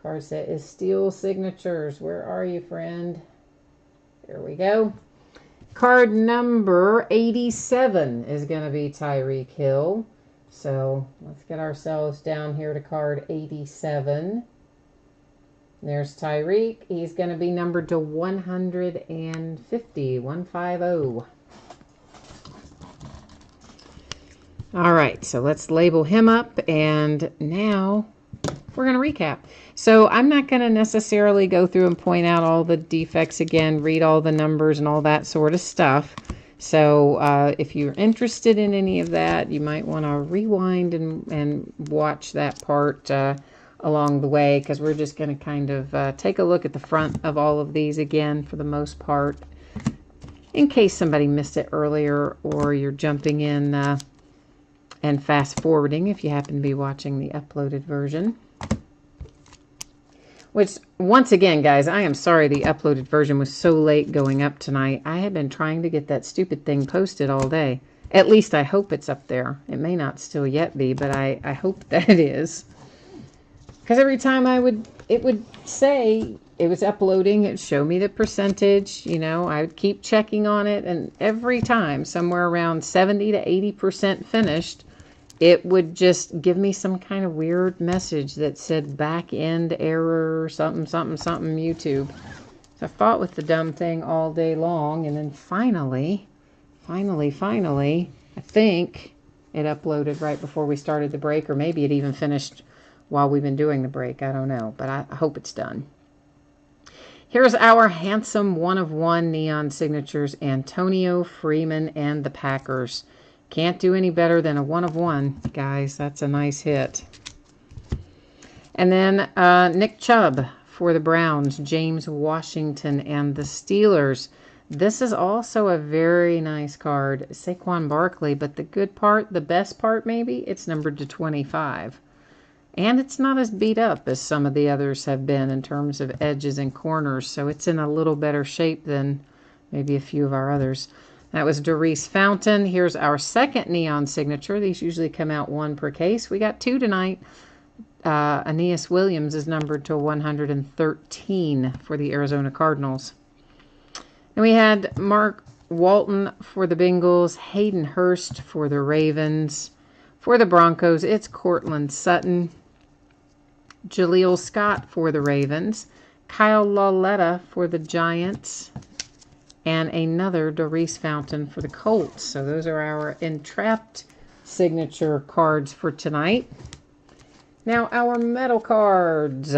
Card set is steel signatures. Where are you, friend? There we go. Card number 87 is going to be Tyreek Hill. So let's get ourselves down here to card 87. There's Tyreek. He's going to be numbered to 150. 150. All right, so let's label him up, and now we're going to recap. So I'm not going to necessarily go through and point out all the defects again, read all the numbers and all that sort of stuff. So if you're interested in any of that, you might want to rewind and watch that part along the way, because we're just going to kind of take a look at the front of all of these again for the most part, in case somebody missed it earlier or you're jumping in and fast forwarding if you happen to be watching the uploaded version. Which, once again, guys, I am sorry the uploaded version was so late going up tonight. I have been trying to get that stupid thing posted all day. At least I hope it's up there. It may not still yet be, but I hope that it is. Because every time it would say it was uploading, it'd show me the percentage, you know, I would keep checking on it, and every time, somewhere around 70 to 80% finished, it would just give me some kind of weird message that said back end error, something, something, something, YouTube. So I fought with the dumb thing all day long, and then finally, I think it uploaded right before we started the break, or maybe it even finished while we've been doing the break. I don't know, but I hope it's done. Here's our handsome 1 of 1 neon signatures, Antonio Freeman and the Packers. Can't do any better than a 1 of 1, guys. That's a nice hit. And then Nick Chubb for the Browns, James Washington and the Steelers. This is also a very nice card. Saquon Barkley, but the good part, the best part maybe, it's numbered to 25. And it's not as beat up as some of the others have been in terms of edges and corners, so it's in a little better shape than maybe a few of our others. That was Doris Fountain. Here's our second neon signature. These usually come out 1 per case. We got 2 tonight. Aeneas Williams is numbered to 113 for the Arizona Cardinals. And we had Mark Walton for the Bengals, Hayden Hurst for the Ravens. For the Broncos, it's Cortland Sutton, Jaleel Scott for the Ravens, Kyle Lauletta for the Giants, and another Doris Fountain for the Colts. So those are our entrapped signature cards for tonight. Now our metal cards.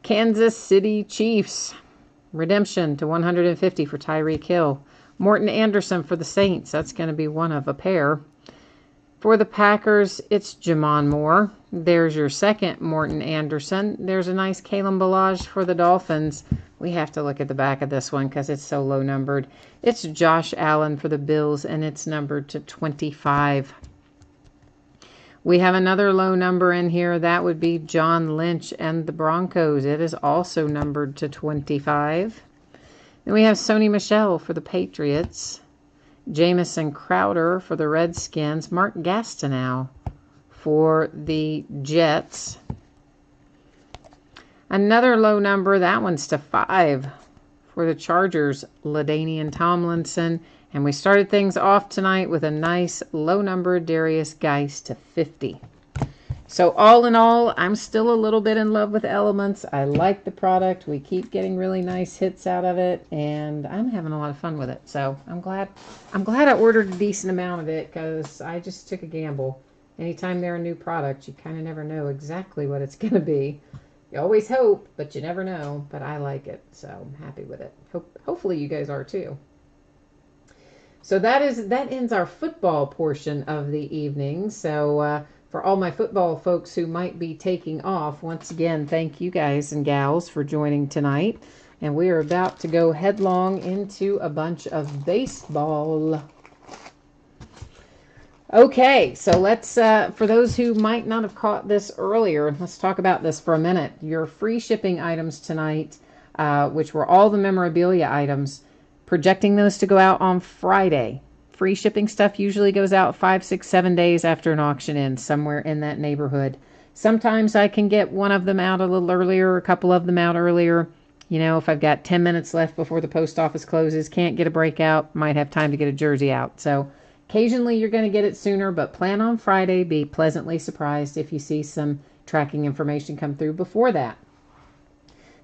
Kansas City Chiefs. Redemption to 150 for Tyreek Hill. Morton Anderson for the Saints. That's going to be one of a pair. For the Packers, it's Jamon Moore. There's your second Morton Anderson. There's a nice Kalen Ballage for the Dolphins. We have to look at the back of this one because it's so low numbered. It's Josh Allen for the Bills, and it's numbered to 25. We have another low number in here. That would be John Lynch and the Broncos. It is also numbered to 25. Then we have Sony Michel for the Patriots. Jamison Crowder for the Redskins. Mark Gastineau for the Jets. Another low number, that one's to 5 for the Chargers. LaDainian Tomlinson. And we started things off tonight with a nice low number, Darius Geis to 50. So all in all, I'm still a little bit in love with Elements. I like the product. We keep getting really nice hits out of it, and I'm having a lot of fun with it. So I'm glad I ordered a decent amount of it because I just took a gamble. Anytime they're a new product, you kind of never know exactly what it's going to be. You always hope, but you never know. But I like it, so I'm happy with it. Hopefully you guys are too. So that ends our football portion of the evening. So for all my football folks who might be taking off, once again, thank you guys and gals for joining tonight. And we are about to go headlong into a bunch of baseball. Okay, so let's, for those who might not have caught this earlier, let's talk about this for a minute. Your free shipping items tonight, which were all the memorabilia items, projecting those to go out on Friday. Free shipping stuff usually goes out 5, 6, 7 days after an auction ends, somewhere in that neighborhood. Sometimes I can get one of them out a little earlier, a couple of them out earlier. You know, if I've got 10 minutes left before the post office closes, can't get a breakout, might have time to get a jersey out. So occasionally you're going to get it sooner, but plan on Friday. Be pleasantly surprised if you see some tracking information come through before that.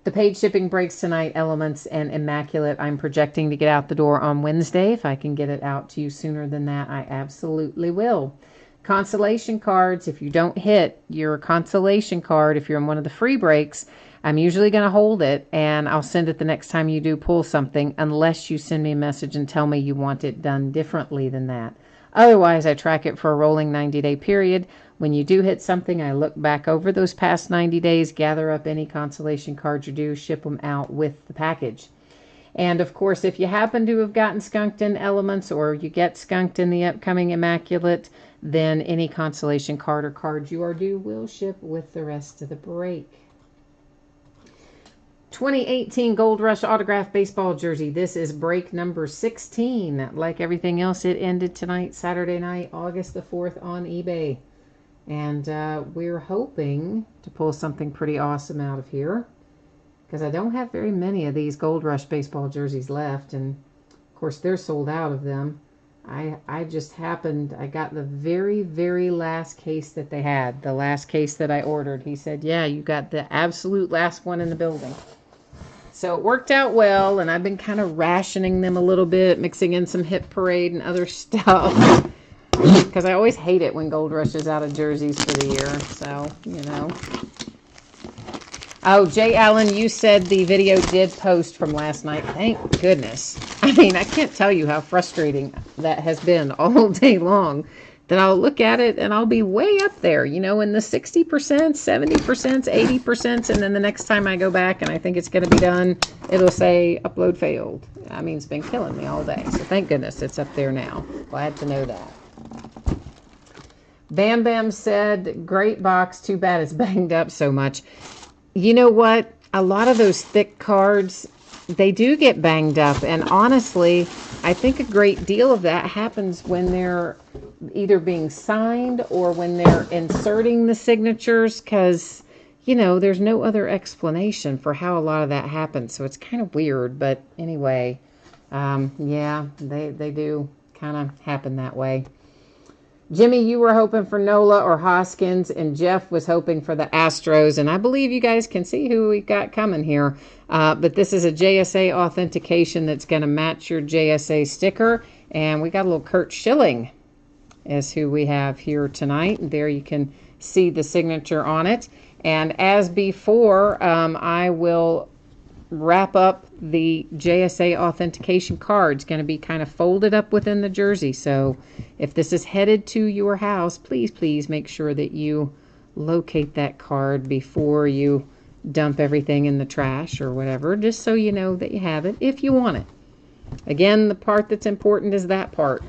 The paid shipping breaks tonight, Elements and Immaculate. I'm projecting to get out the door on Wednesday. If I can get it out to you sooner than that, I absolutely will. Consolation cards, if you don't hit your consolation card, if you're in one of the free breaks, I'm usually going to hold it, and I'll send it the next time you do pull something, unless you send me a message and tell me you want it done differently than that. Otherwise, I track it for a rolling 90-day period. When you do hit something, I look back over those past 90 days, gather up any consolation cards you do, ship them out with the package. And of course, if you happen to have gotten skunked in Elements, or you get skunked in the upcoming Immaculate, then any consolation card or cards you are due will ship with the rest of the break. 2018 Gold Rush Autograph Baseball Jersey. This is break number 16. Like everything else, it ended tonight, Saturday night, August the 4th on eBay. And we're hoping to pull something pretty awesome out of here, because I don't have very many of these Gold Rush baseball jerseys left, and of course they're sold out of them. I just happened, I got the very, very last case that they had, the last case that I ordered. He said, yeah, you got the absolute last one in the building. So it worked out well, and I've been kind of rationing them a little bit, mixing in some Hit Parade and other stuff. Because I always hate it when Gold Rush is out of jerseys for the year. So, you know. Oh, Jay Allen, you said the video did post from last night. Thank goodness. I mean, I can't tell you how frustrating that has been all day long. That I'll look at it and I'll be way up there, you know, in the 60%, 70%, 80%. And then the next time I go back and I think it's going to be done, it'll say upload failed. I mean, it's been killing me all day. So thank goodness it's up there now. Glad to know that. Bam Bam said, great box. Too bad it's banged up so much. You know what? A lot of those thick cards, they do get banged up. And honestly, I think a great deal of that happens when they're either being signed or when they're inserting the signatures, because, you know, there's no other explanation for how a lot of that happens. So it's kind of weird. But anyway, yeah, they do kind of happen that way. Jimmy, you were hoping for Nola or Hoskins, and Jeff was hoping for the Astros. And I believe you guys can see who we got coming here. But this is a JSA authentication that's going to match your JSA sticker. And we got a little Kurt Schilling is who we have here tonight. There you can see the signature on it. And as before, I will wrap up the JSA authentication card. It's going to be kind of folded up within the jersey. So if this is headed to your house, please make sure that you locate that card before you dump everything in the trash or whatever, just so you know that you have it if you want it. Again, the part that's important is that part.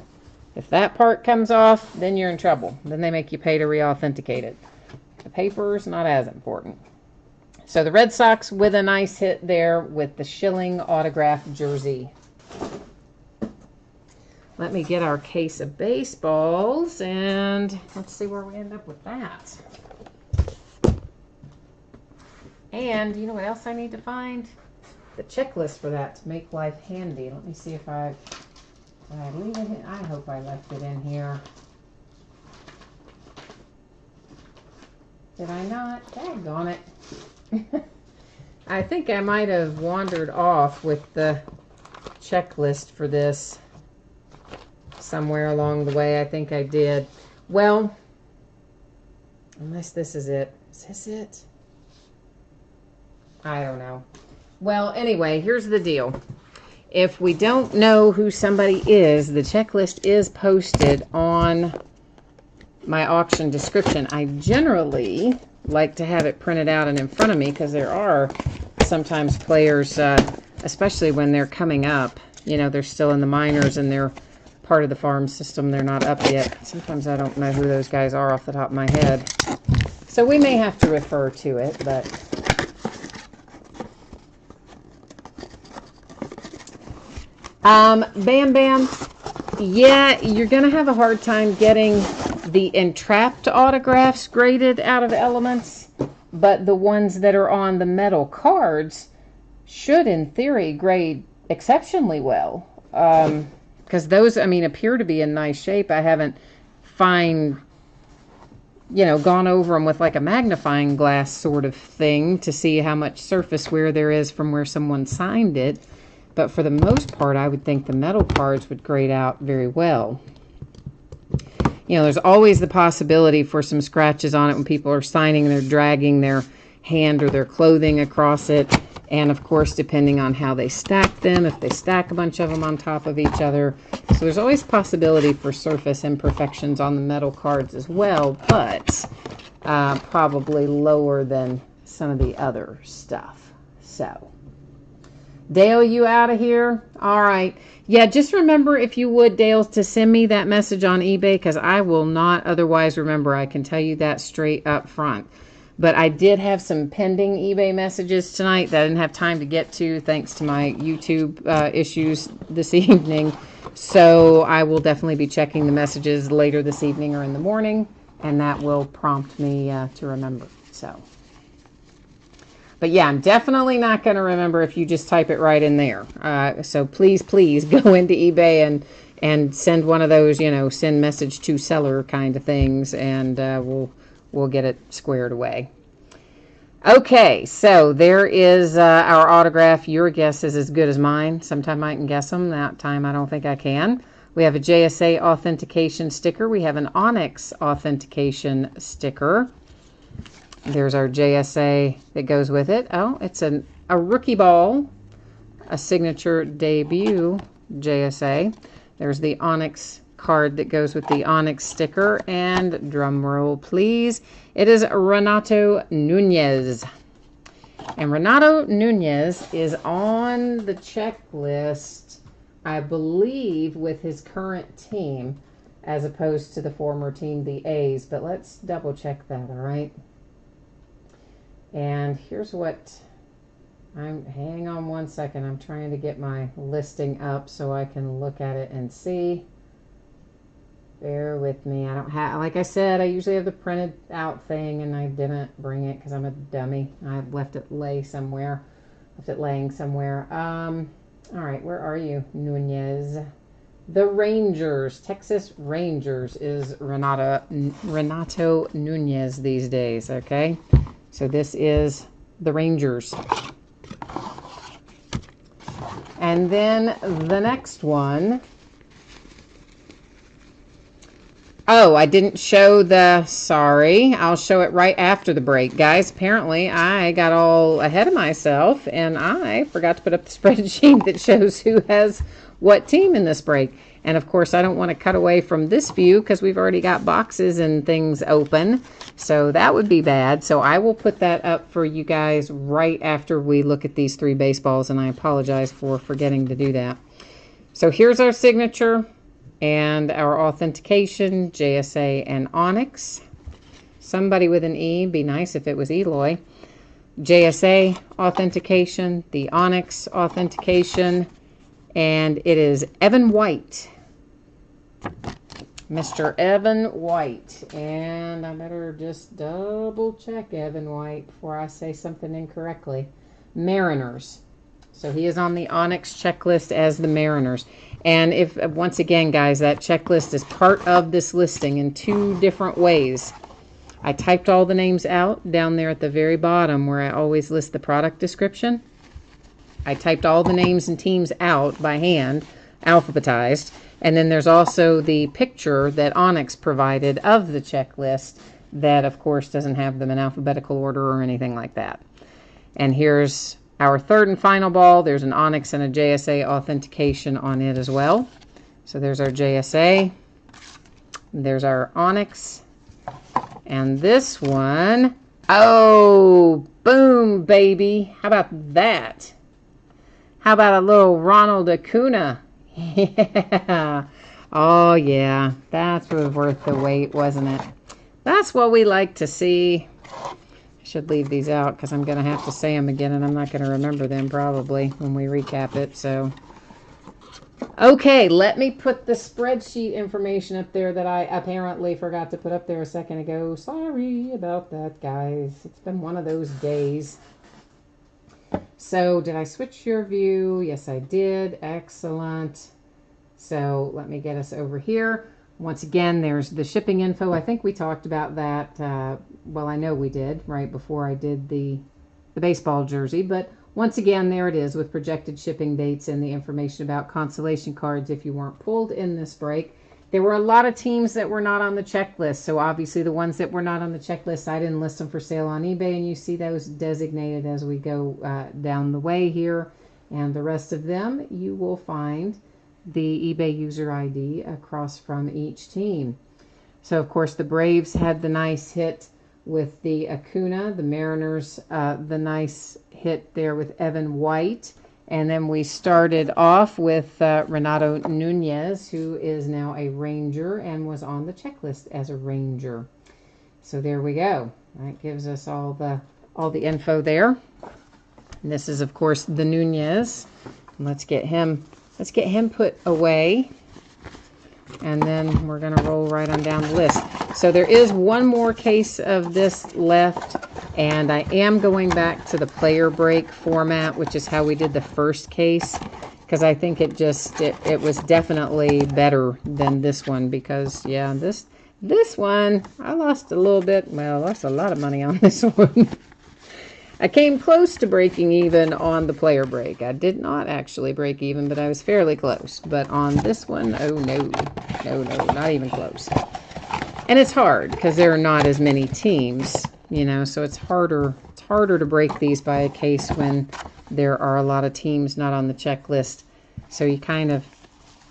If that part comes off, then you're in trouble. Then they make you pay to re-authenticate it. The paper's not as important. So the Red Sox with a nice hit there with the Schilling autographed jersey. Let me get our case of baseballs and let's see where we end up with that. And you know what else I need to find? The checklist for that to make life handy. Let me see if I leave it in. I hope I left it in here. Did I not? Daggone it. I think I might have wandered off with the checklist for this somewhere along the way. I think I did. Well, unless this is it. Is this it? I don't know. Well, anyway, here's the deal. If we don't know who somebody is, the checklist is posted on my auction description. I generally like to have it printed out and in front of me because there are sometimes players, especially when they're coming up, you know, they're still in the minors and they're part of the farm system. They're not up yet. Sometimes I don't know who those guys are off the top of my head. So we may have to refer to it, but Bam Bam, yeah, you're going to have a hard time getting the entrapped autographs graded out of Elements, but the ones that are on the metal cards should, in theory, grade exceptionally well. Because those, I mean, appear to be in nice shape. I haven't gone over them with like a magnifying glass sort of thing to see how much surface wear there is from where someone signed it. But for the most part, I would think the metal cards would grade out very well. You know, there's always the possibility for some scratches on it when people are signing and they're dragging their hand or their clothing across it. And of course, depending on how they stack them, if they stack a bunch of them on top of each other. So there's always possibility for surface imperfections on the metal cards as well, but probably lower than some of the other stuff. So Dale, you out of here? All right. Yeah, just remember, if you would, Dale, to send me that message on eBay because I will not otherwise remember. I can tell you that straight up front. But I did have some pending eBay messages tonight that I didn't have time to get to thanks to my YouTube issues this evening. So I will definitely be checking the messages later this evening or in the morning, and that will prompt me to remember. So. But yeah, I'm definitely not going to remember if you just type it right in there. So please go into eBay and send one of those, send message to seller kind of things, and we'll get it squared away. Okay, so there is our autograph. Your guess is as good as mine. Sometime I can guess them. That time I don't think I can. We have a JSA authentication sticker. We have an Onyx authentication sticker. There's our JSA that goes with it. Oh, it's a rookie ball, a signature debut JSA. There's the Onyx card that goes with the Onyx sticker. And drum roll, please. It is Renato Nunez. And Renato Nunez is on the checklist, I believe, with his current team, as opposed to the former team, the A's. But let's double check that, all right? And here's what hang on one second. I'm trying to get my listing up so I can look at it and see. Bear with me. I don't have, like I said, I usually have the printed out thing, and I didn't bring it because I'm a dummy. I left it laying somewhere. All right, where are you, Nunez? The Rangers, Texas Rangers, is Renato Nunez these days, okay? So this is the Rangers. And then the next one Oh, I didn't show sorry. I'll show it right after the break. Guys, apparently I got all ahead of myself and I forgot to put up the spreadsheet that shows who has what team in this break. And of course, I don't want to cut away from this view because we've already got boxes and things open. So that would be bad. So I will put that up for you guys right after we look at these 3 baseballs. And I apologize for forgetting to do that. So here's our signature and our authentication, JSA and Onyx. Somebody with an E, be nice if it was Eloy. JSA authentication, the Onyx authentication, and it is Evan White. Mr. Evan White. And I better just double check Evan White before I say something incorrectly. Mariners. So he is on the Onyx checklist as the Mariners. And if, once again, guys, that checklist is part of this listing in 2 different ways. I typed all the names out down there at the very bottom where I always list the product description. I typed all the names and teams out by hand, alphabetized. And then there's also the picture that Onyx provided of the checklist that, of course, doesn't have them in alphabetical order or anything like that. And here's our 3rd and final ball. There's an Onyx and a JSA authentication on it as well. So there's our JSA. There's our Onyx. And this one, oh, boom, baby. How about that? How about a little Ronald Acuna? Yeah. Oh, yeah. That was worth the wait, wasn't it? That's what we like to see. Should leave these out because I'm going to have to say them again and I'm not going to remember them probably when we recap it. So, okay, let me put the spreadsheet information up there that I apparently forgot to put up there a second ago. Sorry about that, guys. It's been one of those days. So, did I switch your view? Yes, I did. Excellent. So, let me get us over here. Once again, there's the shipping info. I think we talked about that. Well, I know we did right before I did the baseball jersey. But once again, there it is with projected shipping dates and the information about consolation cards if you weren't pulled in this break. There were a lot of teams that were not on the checklist. So obviously the ones that were not on the checklist, I didn't list them for sale on eBay. And you see those designated as we go down the way here. And the rest of them, you will find the eBay user ID across from each team. So, of course, the Braves had the nice hit with the Acuna. The Mariners, the nice hit there with Evan White. And then we started off with Renato Nunez, who is now a Ranger and was on the checklist as a Ranger. So there we go. That gives us all the info there. And this is, of course, the Nunez. Let's get him put away. And then we're going to roll right on down the list. So there is one more case of this left. And I am going back to the player break format, which is how we did the first case. Because I think it was definitely better than this one. Because, yeah, this one, I lost a little bit. Well, I lost a lot of money on this one. I came close to breaking even on the player break. I did not actually break even, but I was fairly close. But on this one, oh no, not even close. And it's hard because there are not as many teams, you know, so it's harder to break these by a case when there are a lot of teams not on the checklist. So you kind of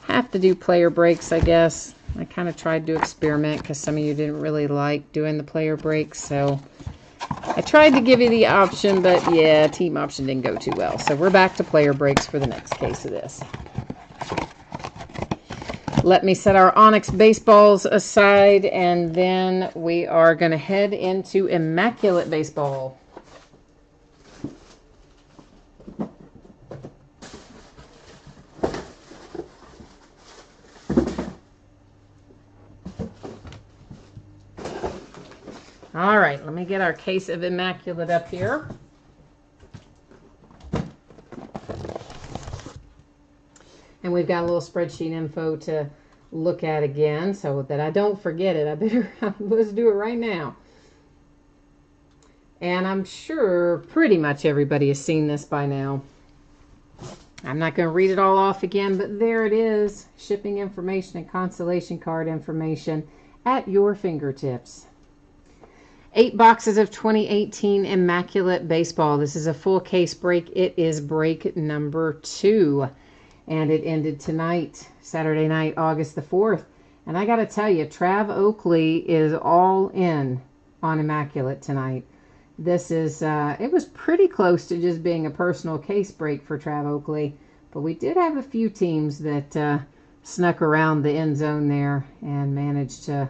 have to do player breaks, I guess. I kind of tried to experiment because some of you didn't really like doing the player breaks, so I tried to give you the option, but yeah, team option didn't go too well. So we're back to player breaks for the next case of this. Let me set our Onyx baseballs aside, and then we are going to head into Immaculate Baseball. All right, let me get our case of Immaculate up here. And we've got a little spreadsheet info to look at again so that I don't forget it. Let's do it right now. And I'm sure pretty much everybody has seen this by now. I'm not going to read it all off again, but there it is. Shipping information and consolation card information. at your fingertips. 8 boxes of 2018 Immaculate Baseball. This is a full case break. It is break number 2. And it ended tonight, Saturday night, August the 4th. And I got to tell you, Trav Oakley is all in on Immaculate tonight. This is, it was pretty close to just being a personal case break for Trav Oakley. But we did have a few teams that snuck around the end zone there and managed to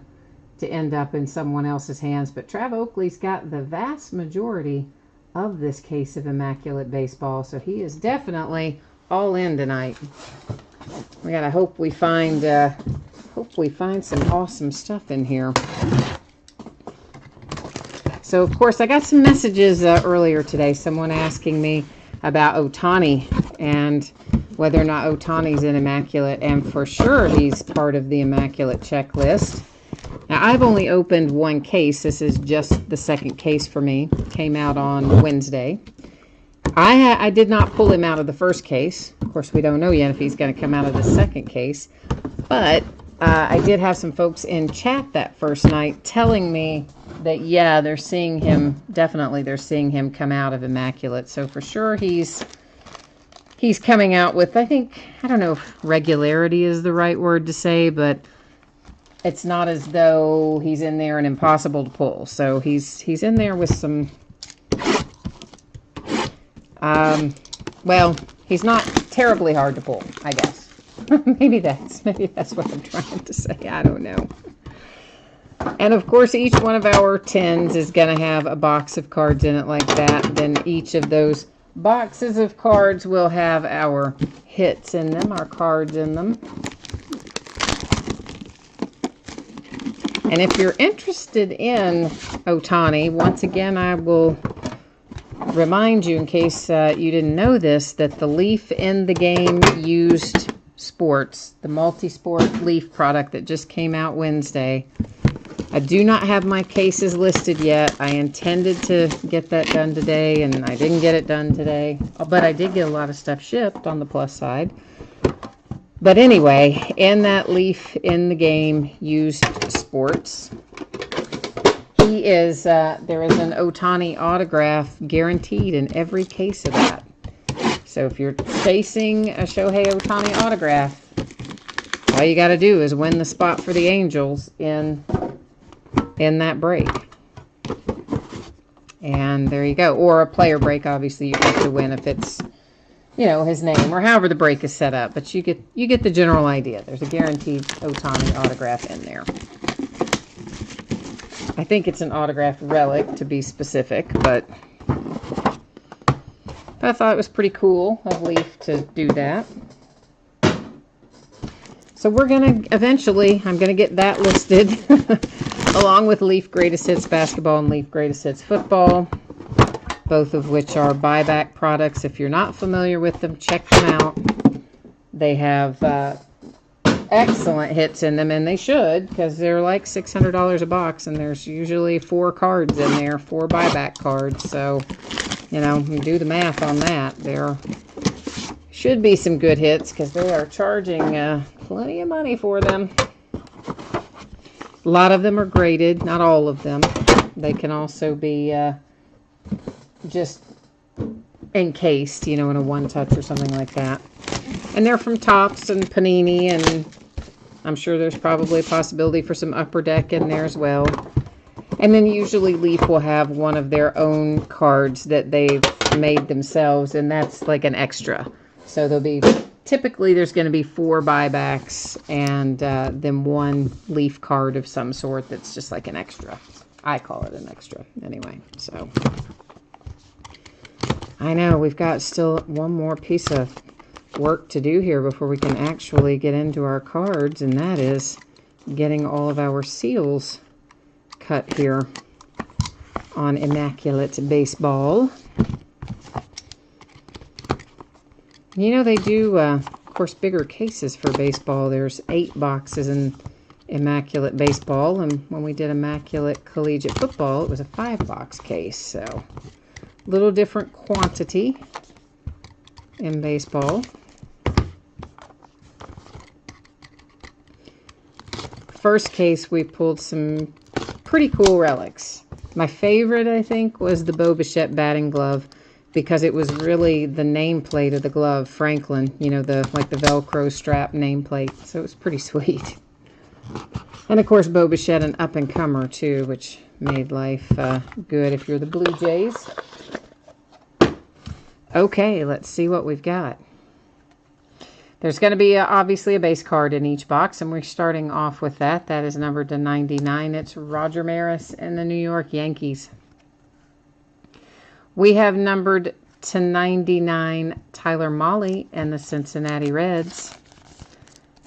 end up in someone else's hands. But Trav Oakley's got the vast majority of this case of Immaculate Baseball. So he is definitely all in tonight. We gotta hope we find some awesome stuff in here. So of course I got some messages earlier today, someone asking me about Ohtani and whether or not Ohtani's in Immaculate, and for sure he's part of the Immaculate checklist. Now I've only opened one case. This is just the second case for me. Came out on Wednesday. I did not pull him out of the first case. Of course, we don't know yet if he's going to come out of the second case. But I did have some folks in chat that first night telling me that, yeah, they're seeing him, definitely they're seeing him come out of Immaculate. So for sure he's coming out with, I think, I don't know if regularity is the right word to say, but it's not as though he's in there and impossible to pull. So he's in there with some... well, he's not terribly hard to pull, I guess. maybe that's what I'm trying to say. I don't know. And of course, each one of our 10s is going to have a box of cards in it like that. Then each of those boxes of cards will have our hits in them, our cards in them. And if you're interested in Ohtani, once again, I will remind you, in case you didn't know this, that the Leaf in the Game used sports, the multi-sport Leaf product that just came out Wednesday. I do not have my cases listed yet. I intended to get that done today, and I didn't get it done today. But I did get a lot of stuff shipped on the plus side. But anyway, in that Leaf in the Game used sports, he is, there is an Ohtani autograph guaranteed in every case of that. So if you're chasing a Shohei Ohtani autograph, all you got to do is win the spot for the Angels in that break. And there you go. Or a player break, obviously you have to win if it's, you know, his name or however the break is set up. But you get the general idea. There's a guaranteed Ohtani autograph in there. I think it's an autographed relic, to be specific, but I thought it was pretty cool of Leaf to do that. So we're going to, eventually, I'm going to get that listed, along with Leaf Greatest Hits Basketball and Leaf Greatest Hits Football, both of which are buyback products. If you're not familiar with them, check them out. They have excellent hits in them, and they should, because they're like $600 a box, and there's usually 4 cards in there, 4 buyback cards. So, you know, you do the math on that. There should be some good hits, because they are charging plenty of money for them. A lot of them are graded, not all of them. They can also be just encased, you know, in a one-touch or something like that. And they're from Topps and Panini, and I'm sure there's probably a possibility for some Upper Deck in there as well. And then usually Leaf will have one of their own cards that they've made themselves, and that's like an extra. So there'll be, typically there's going to be 4 buybacks and then 1 Leaf card of some sort that's just like an extra. I call it an extra anyway. So I know we've got still one more piece of work to do here before we can actually get into our cards, and that is getting all of our seals cut here on Immaculate Baseball. You know, they do, of course, bigger cases for baseball. There's 8 boxes in Immaculate Baseball, and when we did Immaculate Collegiate Football, it was a 5-box case, so a little different quantity in baseball. first case, we pulled some pretty cool relics. My favorite, I think, was the Bo Bichette batting glove, because it was really the nameplate of the glove, Franklin, you know, like the Velcro strap nameplate. So it was pretty sweet. And of course, Bo Bichette, an up-and-comer too, which made life good if you're the Blue Jays. Okay, let's see what we've got. There's going to be obviously a base card in each box, and we're starting off with that. That is numbered to 99. It's Roger Maris and the New York Yankees. We have numbered to 99 Tyler Mahle and the Cincinnati Reds,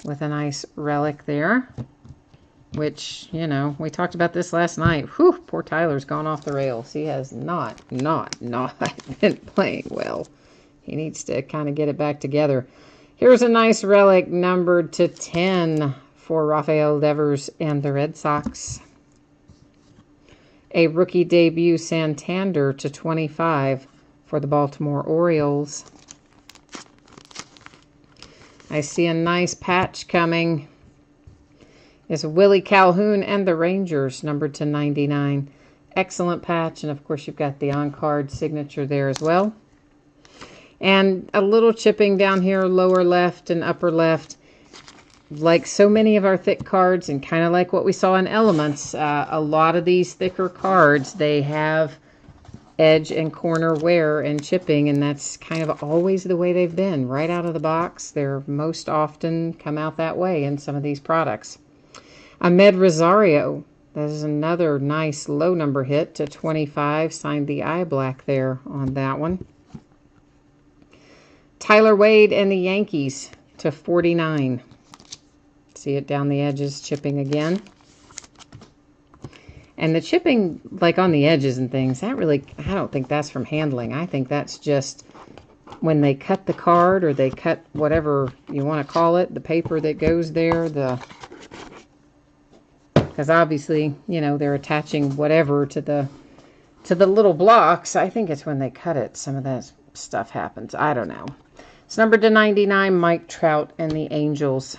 with a nice relic there, which, you know, we talked about this last night. Whew, poor Tyler's gone off the rails. He has not been playing well. He needs to kind of get it back together. Here's a nice relic numbered to 10 for Rafael Devers and the Red Sox. A rookie debut Santander to 25 for the Baltimore Orioles. I see a nice patch coming. It's Willie Calhoun and the Rangers, numbered to 99. Excellent patch, and of course you've got the on-card signature there as well. And a little chipping down here, lower left and upper left. Like so many of our thick cards, and kind of like what we saw in Elements, a lot of these thicker cards, they have edge and corner wear and chipping, and that's kind of always the way they've been. Right out of the box, they're most often come out that way in some of these products. Ahmed Rosario, that is another nice low number hit to 25, signed the eye black there on that one. Tyler Wade and the Yankees to 49. See it down the edges, chipping again. And the chipping, like on the edges and things, that really, I don't think that's from handling. I think that's just when they cut the card, or they cut whatever you want to call it, the paper that goes there, because obviously, you know, they're attaching whatever to the little blocks. I think it's when they cut it, some of that stuff happens. I don't know. It's numbered to 99, Mike Trout and the Angels.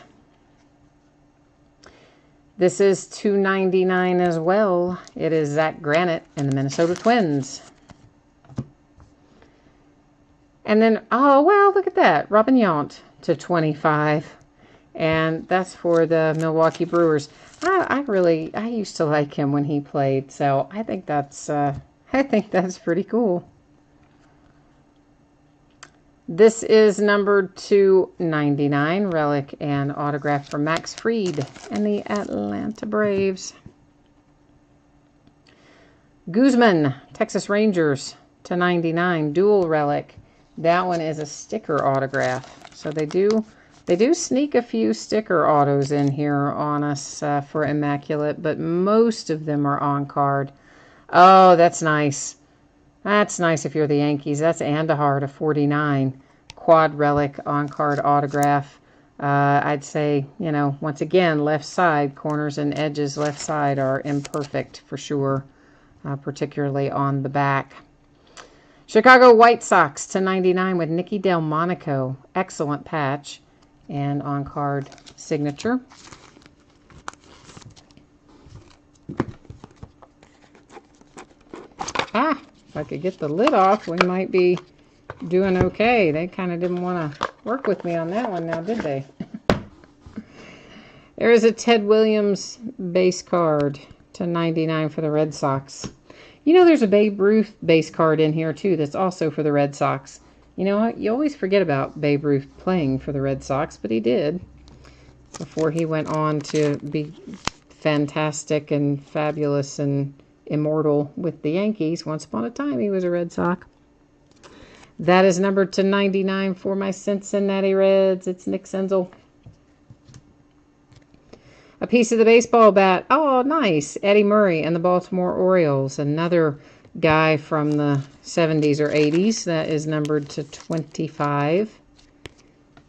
This is 299 as well. It is Zach Granite and the Minnesota Twins. And then, oh, wow, look at that. Robin Yount to 25. And that's for the Milwaukee Brewers. I used to like him when he played, so I think that's pretty cool. This is numbered to 99, relic and autograph for Max Fried and the Atlanta Braves. Guzman, Texas Rangers to 99, dual relic. That one is a sticker autograph. So they do sneak a few sticker autos in here on us for Immaculate, but most of them are on card. Oh, that's nice. That's nice if you're the Yankees. That's Andahar to 49. Quad relic on-card autograph. I'd say, you know, once again, left side, corners and edges left side are imperfect for sure, particularly on the back. Chicago White Sox to 99 with Nicky Delmonico. Excellent patch and on-card signature. If I could get the lid off, we might be doing okay. They kind of didn't want to work with me on that one now, did they? There is a Ted Williams base card to 99 for the Red Sox. You know, there's a Babe Ruth base card in here, too, that's also for the Red Sox. You know what? You always forget about Babe Ruth playing for the Red Sox, but he did before he went on to be fantastic and fabulous and immortal with the Yankees. Once upon a time, he was a Red Sox. That is numbered to 99 for my Cincinnati Reds. It's Nick Senzel. A piece of the baseball bat. Oh, nice. Eddie Murray and the Baltimore Orioles. Another guy from the 70s or 80s. That is numbered to 25.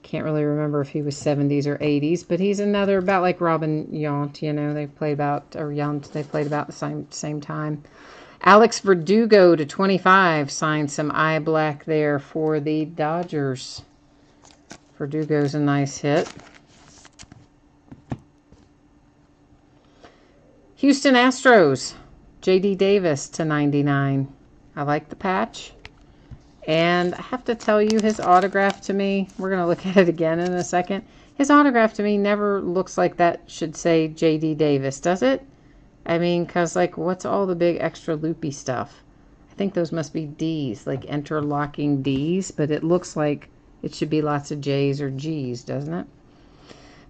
Can't really remember if he was 70s or 80s, but he's another, about like Robin Yount, you know, they played about the same time. Alex Verdugo to 25, signed some eye black there for the Dodgers. Verdugo's a nice hit. Houston Astros, J.D. Davis to 99. I like the patch. And I have to tell you, his autograph to me, we're going to look at it again in a second. His autograph to me never looks like that should say J.D. Davis, does it? I mean, because, like, what's all the big extra loopy stuff? I think those must be D's, like interlocking D's, but it looks like it should be lots of J's or G's, doesn't it?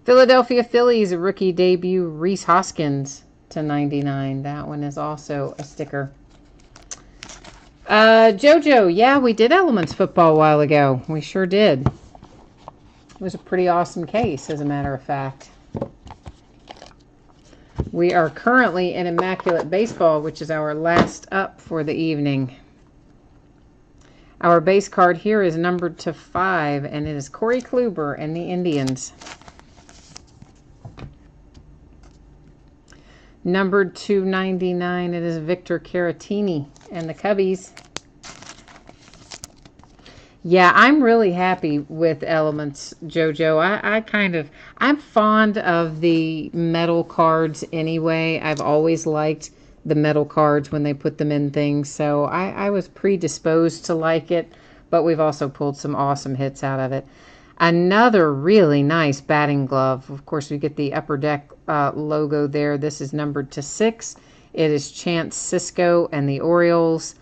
Philadelphia Phillies, rookie debut, Rhys Hoskins to 99. That one is also a sticker. JoJo, yeah, we did Elements football a while ago. We sure did. It was a pretty awesome case, as a matter of fact. We are currently in Immaculate Baseball, which is our last up for the evening. Our base card here is numbered to 5, and it is Corey Kluber and the Indians. Numbered to 99, it is Victor Caratini and the Cubbies. Yeah, I'm really happy with Elements, JoJo. I'm fond of the metal cards anyway. I've always liked the metal cards when they put them in things, so I was predisposed to like it, but we've also pulled some awesome hits out of it. Another really nice batting glove. Of course, we get the Upper Deck logo there. This is numbered to 6. It is Chance Sisco and the Orioles.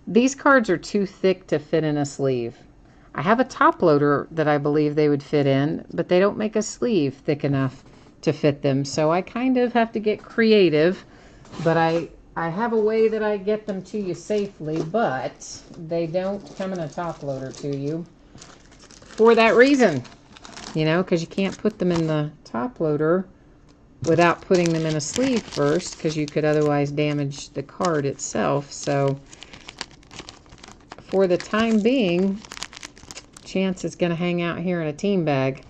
These cards are too thick to fit in a sleeve. I have a top loader that I believe they would fit in, but they don't make a sleeve thick enough to fit them. So I kind of have to get creative, but I have a way that I get them to you safely, but they don't come in a top loader to you for that reason, you know, because you can't put them in the top loader without putting them in a sleeve first, because you could otherwise damage the card itself. So for the time being, Chance is going to hang out here in a team bag,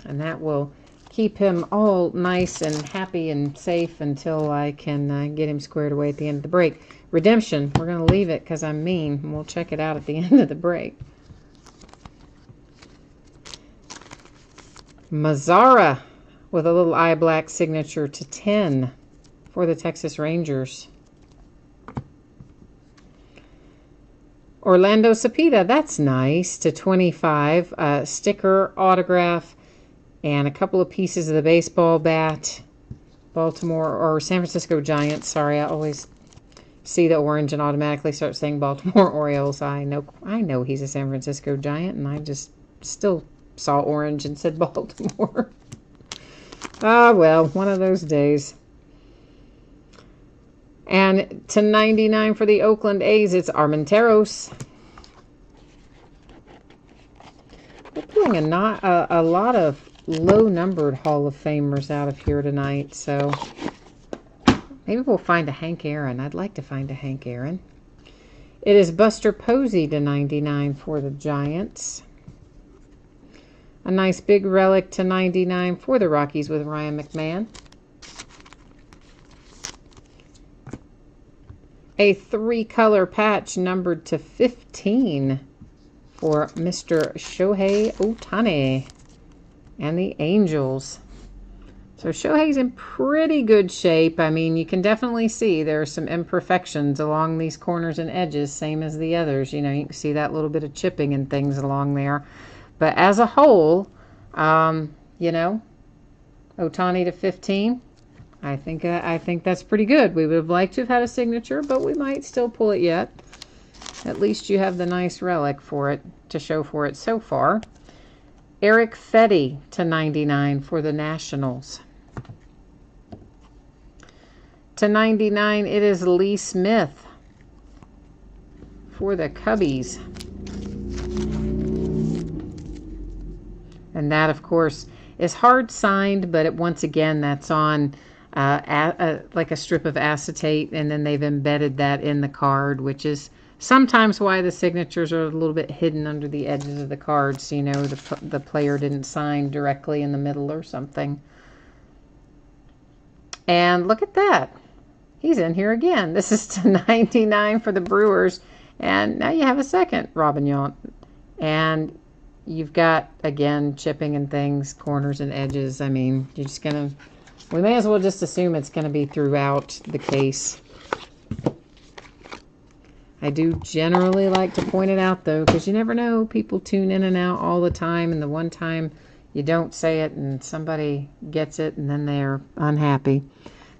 and that will keep him all nice and happy and safe until I can get him squared away at the end of the break. Redemption, we're going to leave it because I'm mean, and we'll check it out at the end of the break. Mazzara with a little eye black signature to 10 for the Texas Rangers. Orlando Cepeda, that's nice, to 25. Sticker, autograph, and a couple of pieces of the baseball bat. Baltimore, or San Francisco Giants. Sorry, I always see the orange and automatically start saying Baltimore Orioles. I know he's a San Francisco Giant, and I just still saw orange and said Baltimore. Ah, well, one of those days. And to 99 for the Oakland A's, it's Armenteros. We're pulling a lot of low-numbered Hall of Famers out of here tonight, so maybe we'll find a Hank Aaron. I'd like to find a Hank Aaron. It is Buster Posey to 99 for the Giants. A nice big relic to 99 for the Rockies with Ryan McMahon. A 3-color patch numbered to 15 for Mr. Shohei Ohtani and the Angels. So Shohei's in pretty good shape. I mean, you can definitely see there are some imperfections along these corners and edges, same as the others. You know, you can see that little bit of chipping and things along there. But as a whole, you know, Ohtani to 15. I think that's pretty good. We would have liked to have had a signature, but we might still pull it yet. At least you have the nice relic for it to show for it so far. Eric Fetty to 99 for the Nationals. To 99, it is Lee Smith for the Cubbies. And that, of course, is hard signed, but once again, that's on like a strip of acetate, and then they've embedded that in the card, which is sometimes why the signatures are a little bit hidden under the edges of the cards. You know, the player didn't sign directly in the middle or something. And look at that. He's in here again. This is to 99 for the Brewers. And now you have a second Robin Yount. And you've got, again, chipping and things, corners and edges. I mean, you're just going to We may as well just assume it's going to be throughout the case. I do generally like to point it out, though, because you never know. People tune in and out all the time, and the one time you don't say it and somebody gets it, and then they're unhappy.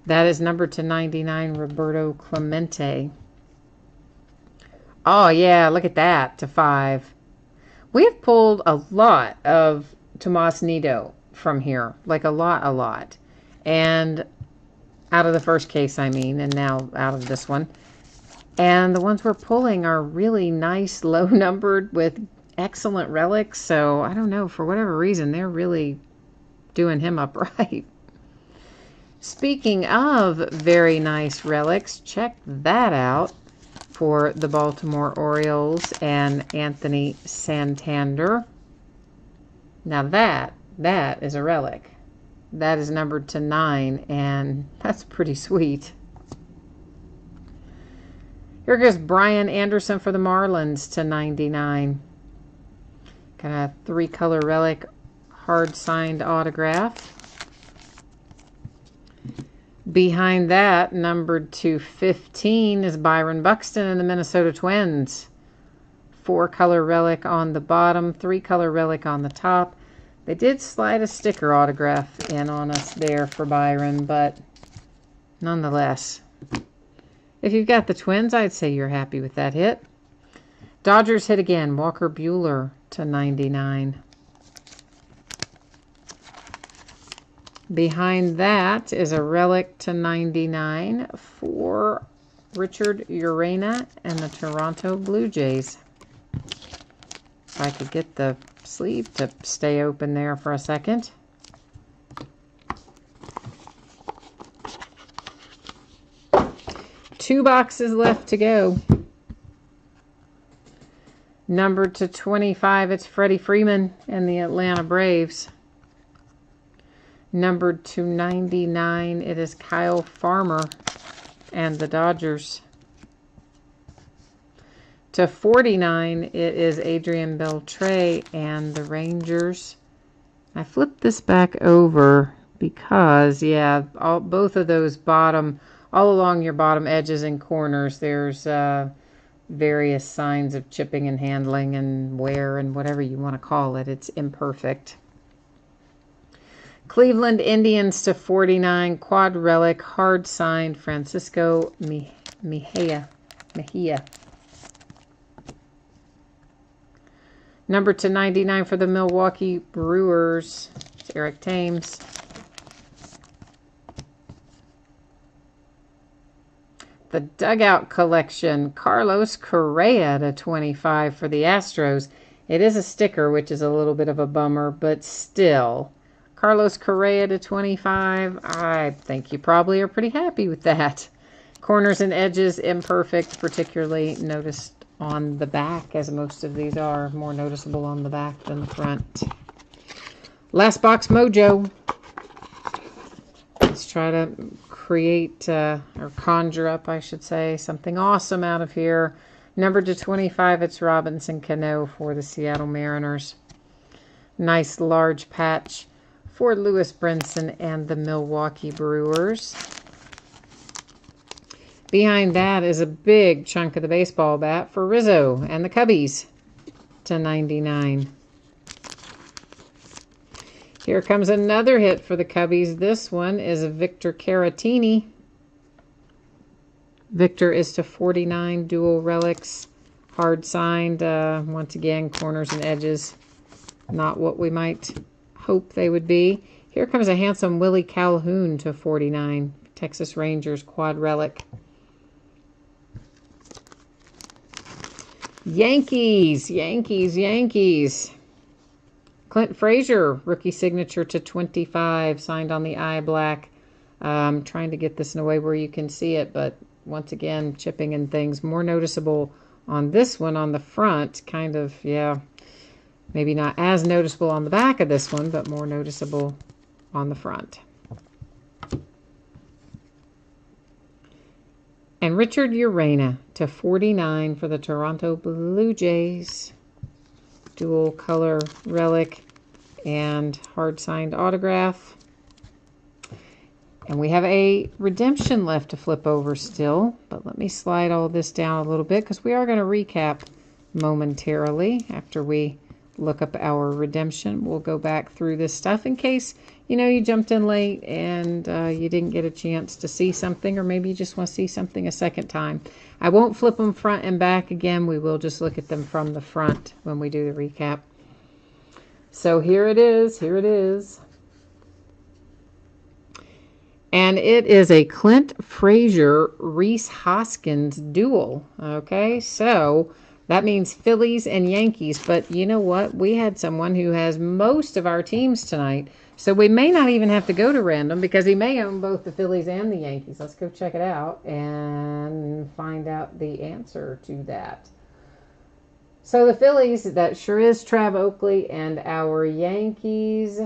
That is numbered to 99, Roberto Clemente. Oh, yeah, look at that, to 5. We have pulled a lot of Tomas Nido from here, like a lot. And out of the first case, I mean, and now out of this one. And the ones we're pulling are really nice, low numbered with excellent relics. So I don't know, for whatever reason, they're really doing him up right. Speaking of very nice relics, check that out for the Baltimore Orioles and Anthony Santander. Now that is a relic. That is numbered to 9, and that's pretty sweet. Here goes Brian Anderson for the Marlins to 99. Kind of 3-color relic, hard signed autograph. Behind that, numbered to 15, is Byron Buxton and the Minnesota Twins. 4-color relic on the bottom, 3-color relic on the top. They did slide a sticker autograph in on us there for Byron, but nonetheless, if you've got the Twins, I'd say you're happy with that hit. Dodgers hit again, Walker Buehler to 99. Behind that is a relic to 99 for Richard Urena and the Toronto Blue Jays. If I could get the sleeve to stay open there for a second. Two boxes left to go. Numbered to 25, it's Freddie Freeman and the Atlanta Braves. Numbered to 99, it is Kyle Farmer and the Dodgers. To 49, it is Adrian Beltre and the Rangers. I flipped this back over because, yeah, both of those all along your bottom edges and corners, there's various signs of chipping and handling and wear and whatever you want to call it. It's imperfect. Cleveland Indians to 49, quad relic, hard signed, Francisco Mejia. Number to 99 for the Milwaukee Brewers, it's Eric Thames. The Dugout Collection, Carlos Correa to 25 for the Astros. It is a sticker, which is a little bit of a bummer, but still. Carlos Correa to 25. I think you probably are pretty happy with that. Corners and edges imperfect, particularly noticed on the back, as most of these are more noticeable on the back than the front. Last box mojo. Let's try to create or conjure up, I should say, something awesome out of here. Numbered to 25, it's Robinson Cano for the Seattle Mariners. Nice large patch for Lewis Brinson and the Milwaukee Brewers. Behind that is a big chunk of the baseball bat for Rizzo and the Cubbies to 99. Here comes another hit for the Cubbies. This one is a Victor Caratini. Victor is to 49, dual relics, hard signed. Once again, corners and edges, not what we might hope they would be. Here comes a handsome Willie Calhoun to 49, Texas Rangers quad relic. Yankees. Clint Frazier, rookie signature to 25, signed on the eye black. Trying to get this in a way where you can see it, but once again, chipping and things. More noticeable on this one on the front, kind of, yeah, maybe not as noticeable on the back of this one, but more noticeable on the front. And Richard Urena to 49 for the Toronto Blue Jays. Dual color relic and hard signed autograph. And we have a redemption left to flip over still. But let me slide all this down a little bit because we are going to recap momentarily after we look up our redemption. We'll go back through this stuff in case, you know, you jumped in late and you didn't get a chance to see something, or maybe you just want to see something a second time. I won't flip them front and back again. We will just look at them from the front when we do the recap. So here it is. Here it is. And it is a Clint Frazier Rhys Hoskins duel. Okay, so that means Phillies and Yankees. But you know what? We had someone who has most of our teams tonight. So we may not even have to go to random because he may own both the Phillies and the Yankees. Let's go check it out and find out the answer to that. So the Phillies, that sure is Trav Oakley, and our Yankees,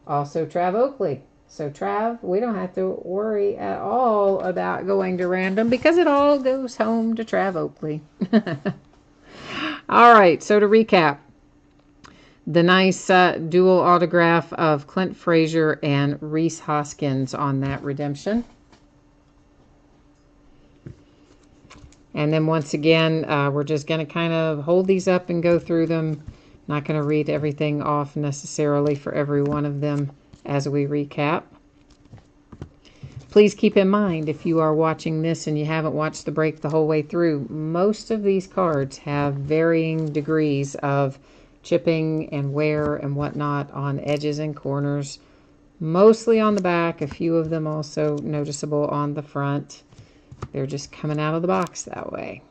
also Trav Oakley. So Trav, we don't have to worry at all about going to random because it all goes home to Trav Oakley. All right, so to recap, the nice dual autograph of Clint Frazier and Rhys Hoskins on that redemption. And then once again, we're just going to kind of hold these up and go through them. Not going to read everything off necessarily for every one of them as we recap. Please keep in mind, if you are watching this and you haven't watched the break the whole way through, most of these cards have varying degrees of chipping and wear and whatnot on edges and corners. Mostly on the back, a few of them also noticeable on the front. They're just coming out of the box that way.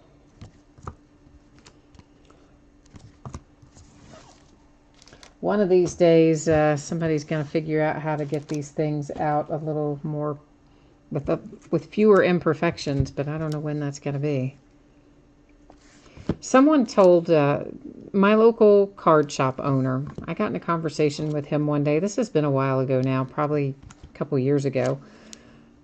One of these days, somebody's going to figure out how to get these things out a little more with fewer imperfections, but I don't know when that's going to be. Someone told my local card shop owner, I got in a conversation with him one day. This has been a while ago now, probably a couple years ago.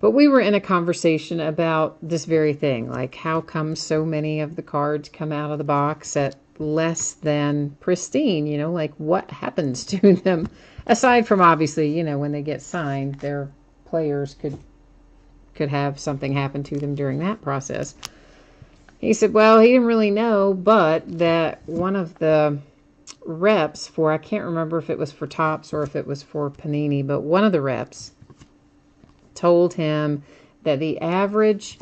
But we were in a conversation about this very thing, like how come so many of the cards come out of the box at less than pristine, you know, like what happens to them? Aside from obviously, you know, when they get signed, their players could have something happen to them during that process. He said, well, he didn't really know, but that one of the reps for, I can't remember if it was for Topps or if it was for Panini, but one of the reps told him that the average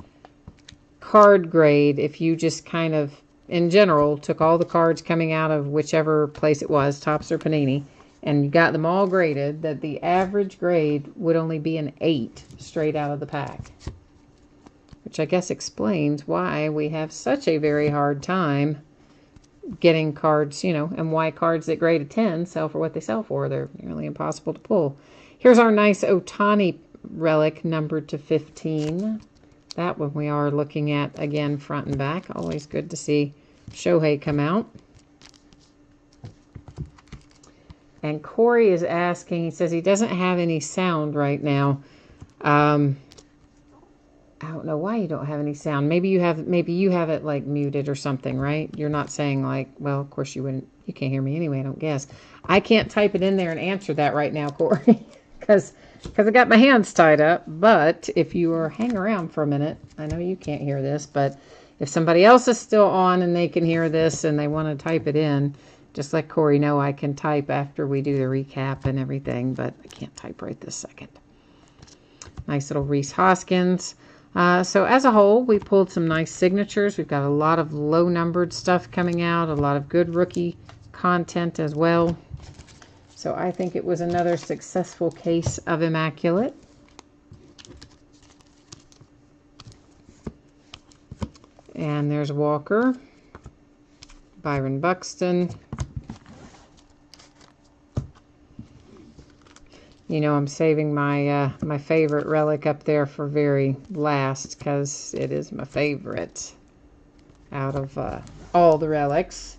card grade, if you just kind of, in general, took all the cards coming out of whichever place it was, Topps or Panini, and you got them all graded, that the average grade would only be an 8 straight out of the pack. Which I guess explains why we have such a very hard time getting cards, you know, and why cards that grade a 10 sell for what they sell for. They're nearly impossible to pull. Here's our nice Ohtani relic numbered to 15. That one we are looking at again front and back. Always good to see Shohei come out. And Corey is asking, he says he doesn't have any sound right now. I don't know why you don't have any sound. Maybe you have it like muted or something, right? You're not saying like, well, of course you can't hear me anyway, I don't guess. I can't type it in there and answer that right now, Corey, because I got my hands tied up. But if you hang around for a minute, I know you can't hear this, but if somebody else is still on and they can hear this and they want to type it in, just let Corey know. I can type after we do the recap and everything, but I can't type right this second. Nice little Rhys Hoskins. So as a whole, we pulled some nice signatures. We've got a lot of low-numbered stuff coming out, a lot of good rookie content as well. So I think it was another successful case of Immaculate. And there's Walker, Byron Buxton. You know, I'm saving my my favorite relic up there for very last because it is my favorite out of all the relics.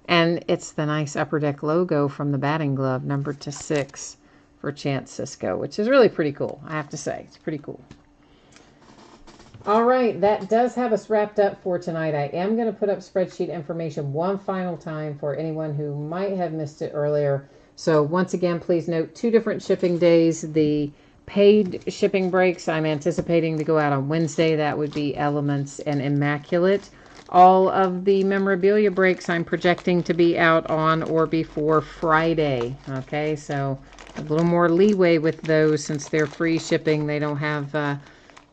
And it's the nice Upper Deck logo from the batting glove, numbered to 6 for Chance Sisco, which is really pretty cool, I have to say. It's pretty cool. All right, that does have us wrapped up for tonight. I am going to put up spreadsheet information one final time for anyone who might have missed it earlier. So once again, please note 2 different shipping days. The paid shipping breaks I'm anticipating to go out on Wednesday. That would be Elements and Immaculate. All of the memorabilia breaks I'm projecting to be out on or before Friday. Okay, so a little more leeway with those since they're free shipping. They don't have,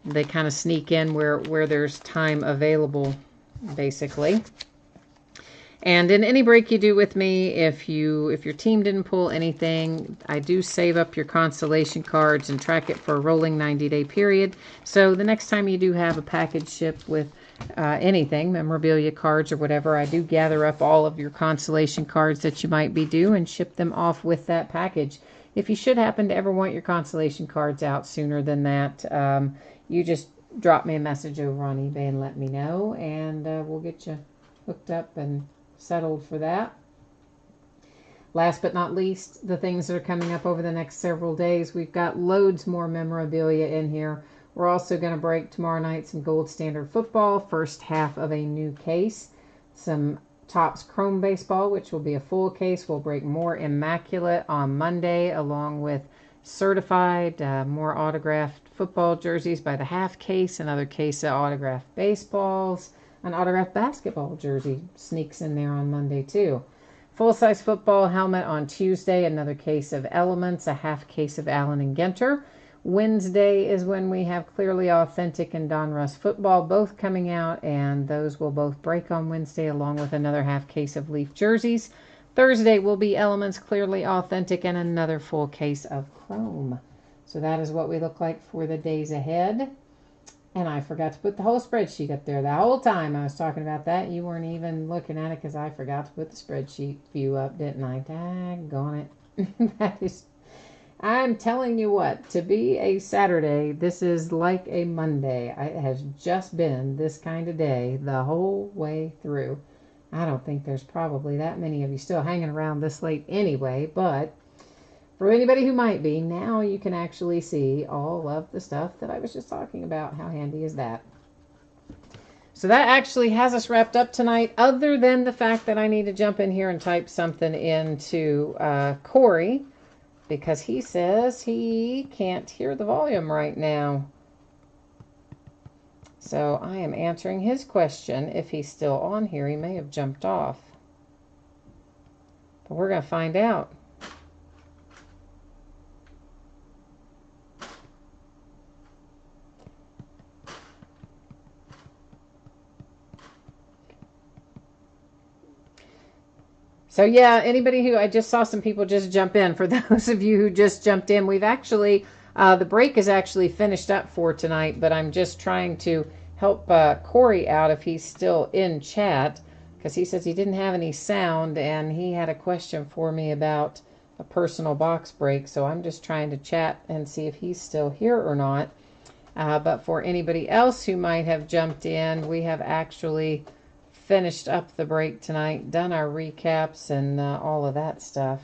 they kind of sneak in where there's time available, basically. And in any break you do with me, if your team didn't pull anything, I do save up your constellation cards and track it for a rolling 90-day period. So the next time you do have a package shipped with anything, memorabilia cards or whatever, I do gather up all of your constellation cards that you might be due and ship them off with that package. If you should happen to ever want your constellation cards out sooner than that, you just drop me a message over on eBay and let me know, and we'll get you hooked up and settled for that. Last but not least, the things that are coming up over the next several days. We've got loads more memorabilia in here. We're also going to break tomorrow night some Gold Standard Football, first half of a new case. Some Topps Chrome Baseball, which will be a full case. We'll break more Immaculate on Monday, along with certified, more autographed football jerseys by the half case, another case of autographed baseballs. An autographed basketball jersey sneaks in there on Monday too. Full-size football helmet on Tuesday, another case of Elements, a half case of Allen and Ginter. Wednesday is when we have Clearly Authentic and Donruss football both coming out, and those will both break on Wednesday along with another half case of Leaf jerseys. Thursday will be Elements, Clearly Authentic, and another full case of Chrome. So that is what we look like for the days ahead. And I forgot to put the whole spreadsheet up there. The whole time I was talking about that, you weren't even looking at it because I forgot to put the spreadsheet view up, didn't I? Daggone it. That is, I'm telling you what, to be a Saturday, this is like a Monday. It has just been this kind of day the whole way through. I don't think there's probably that many of you still hanging around this late anyway, but for anybody who might be, now you can actually see all of the stuff that I was just talking about. How handy is that? So that actually has us wrapped up tonight, other than the fact that I need to jump in here and type something into Corey, because he says he can't hear the volume right now. So I am answering his question. If he's still on here, he may have jumped off. But we're going to find out. So yeah, anybody who, I just saw some people just jump in. For those of you who just jumped in, we've actually, the break is actually finished up for tonight, but I'm just trying to help Corey out if he's still in chat, because he says he didn't have any sound and he had a question for me about a personal box break. So I'm just trying to chat and see if he's still here or not. But for anybody else who might have jumped in, we have actually finished up the break tonight, done our recaps and all of that stuff.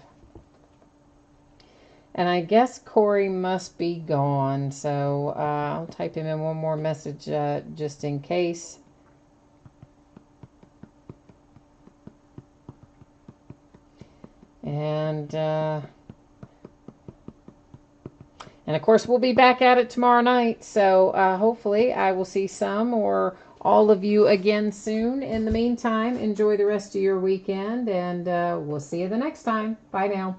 And I guess Corey must be gone, so I'll type him in one more message just in case. And of course we'll be back at it tomorrow night, so hopefully I will see some or all of you again soon. In the meantime, enjoy the rest of your weekend, and we'll see you the next time. Bye now.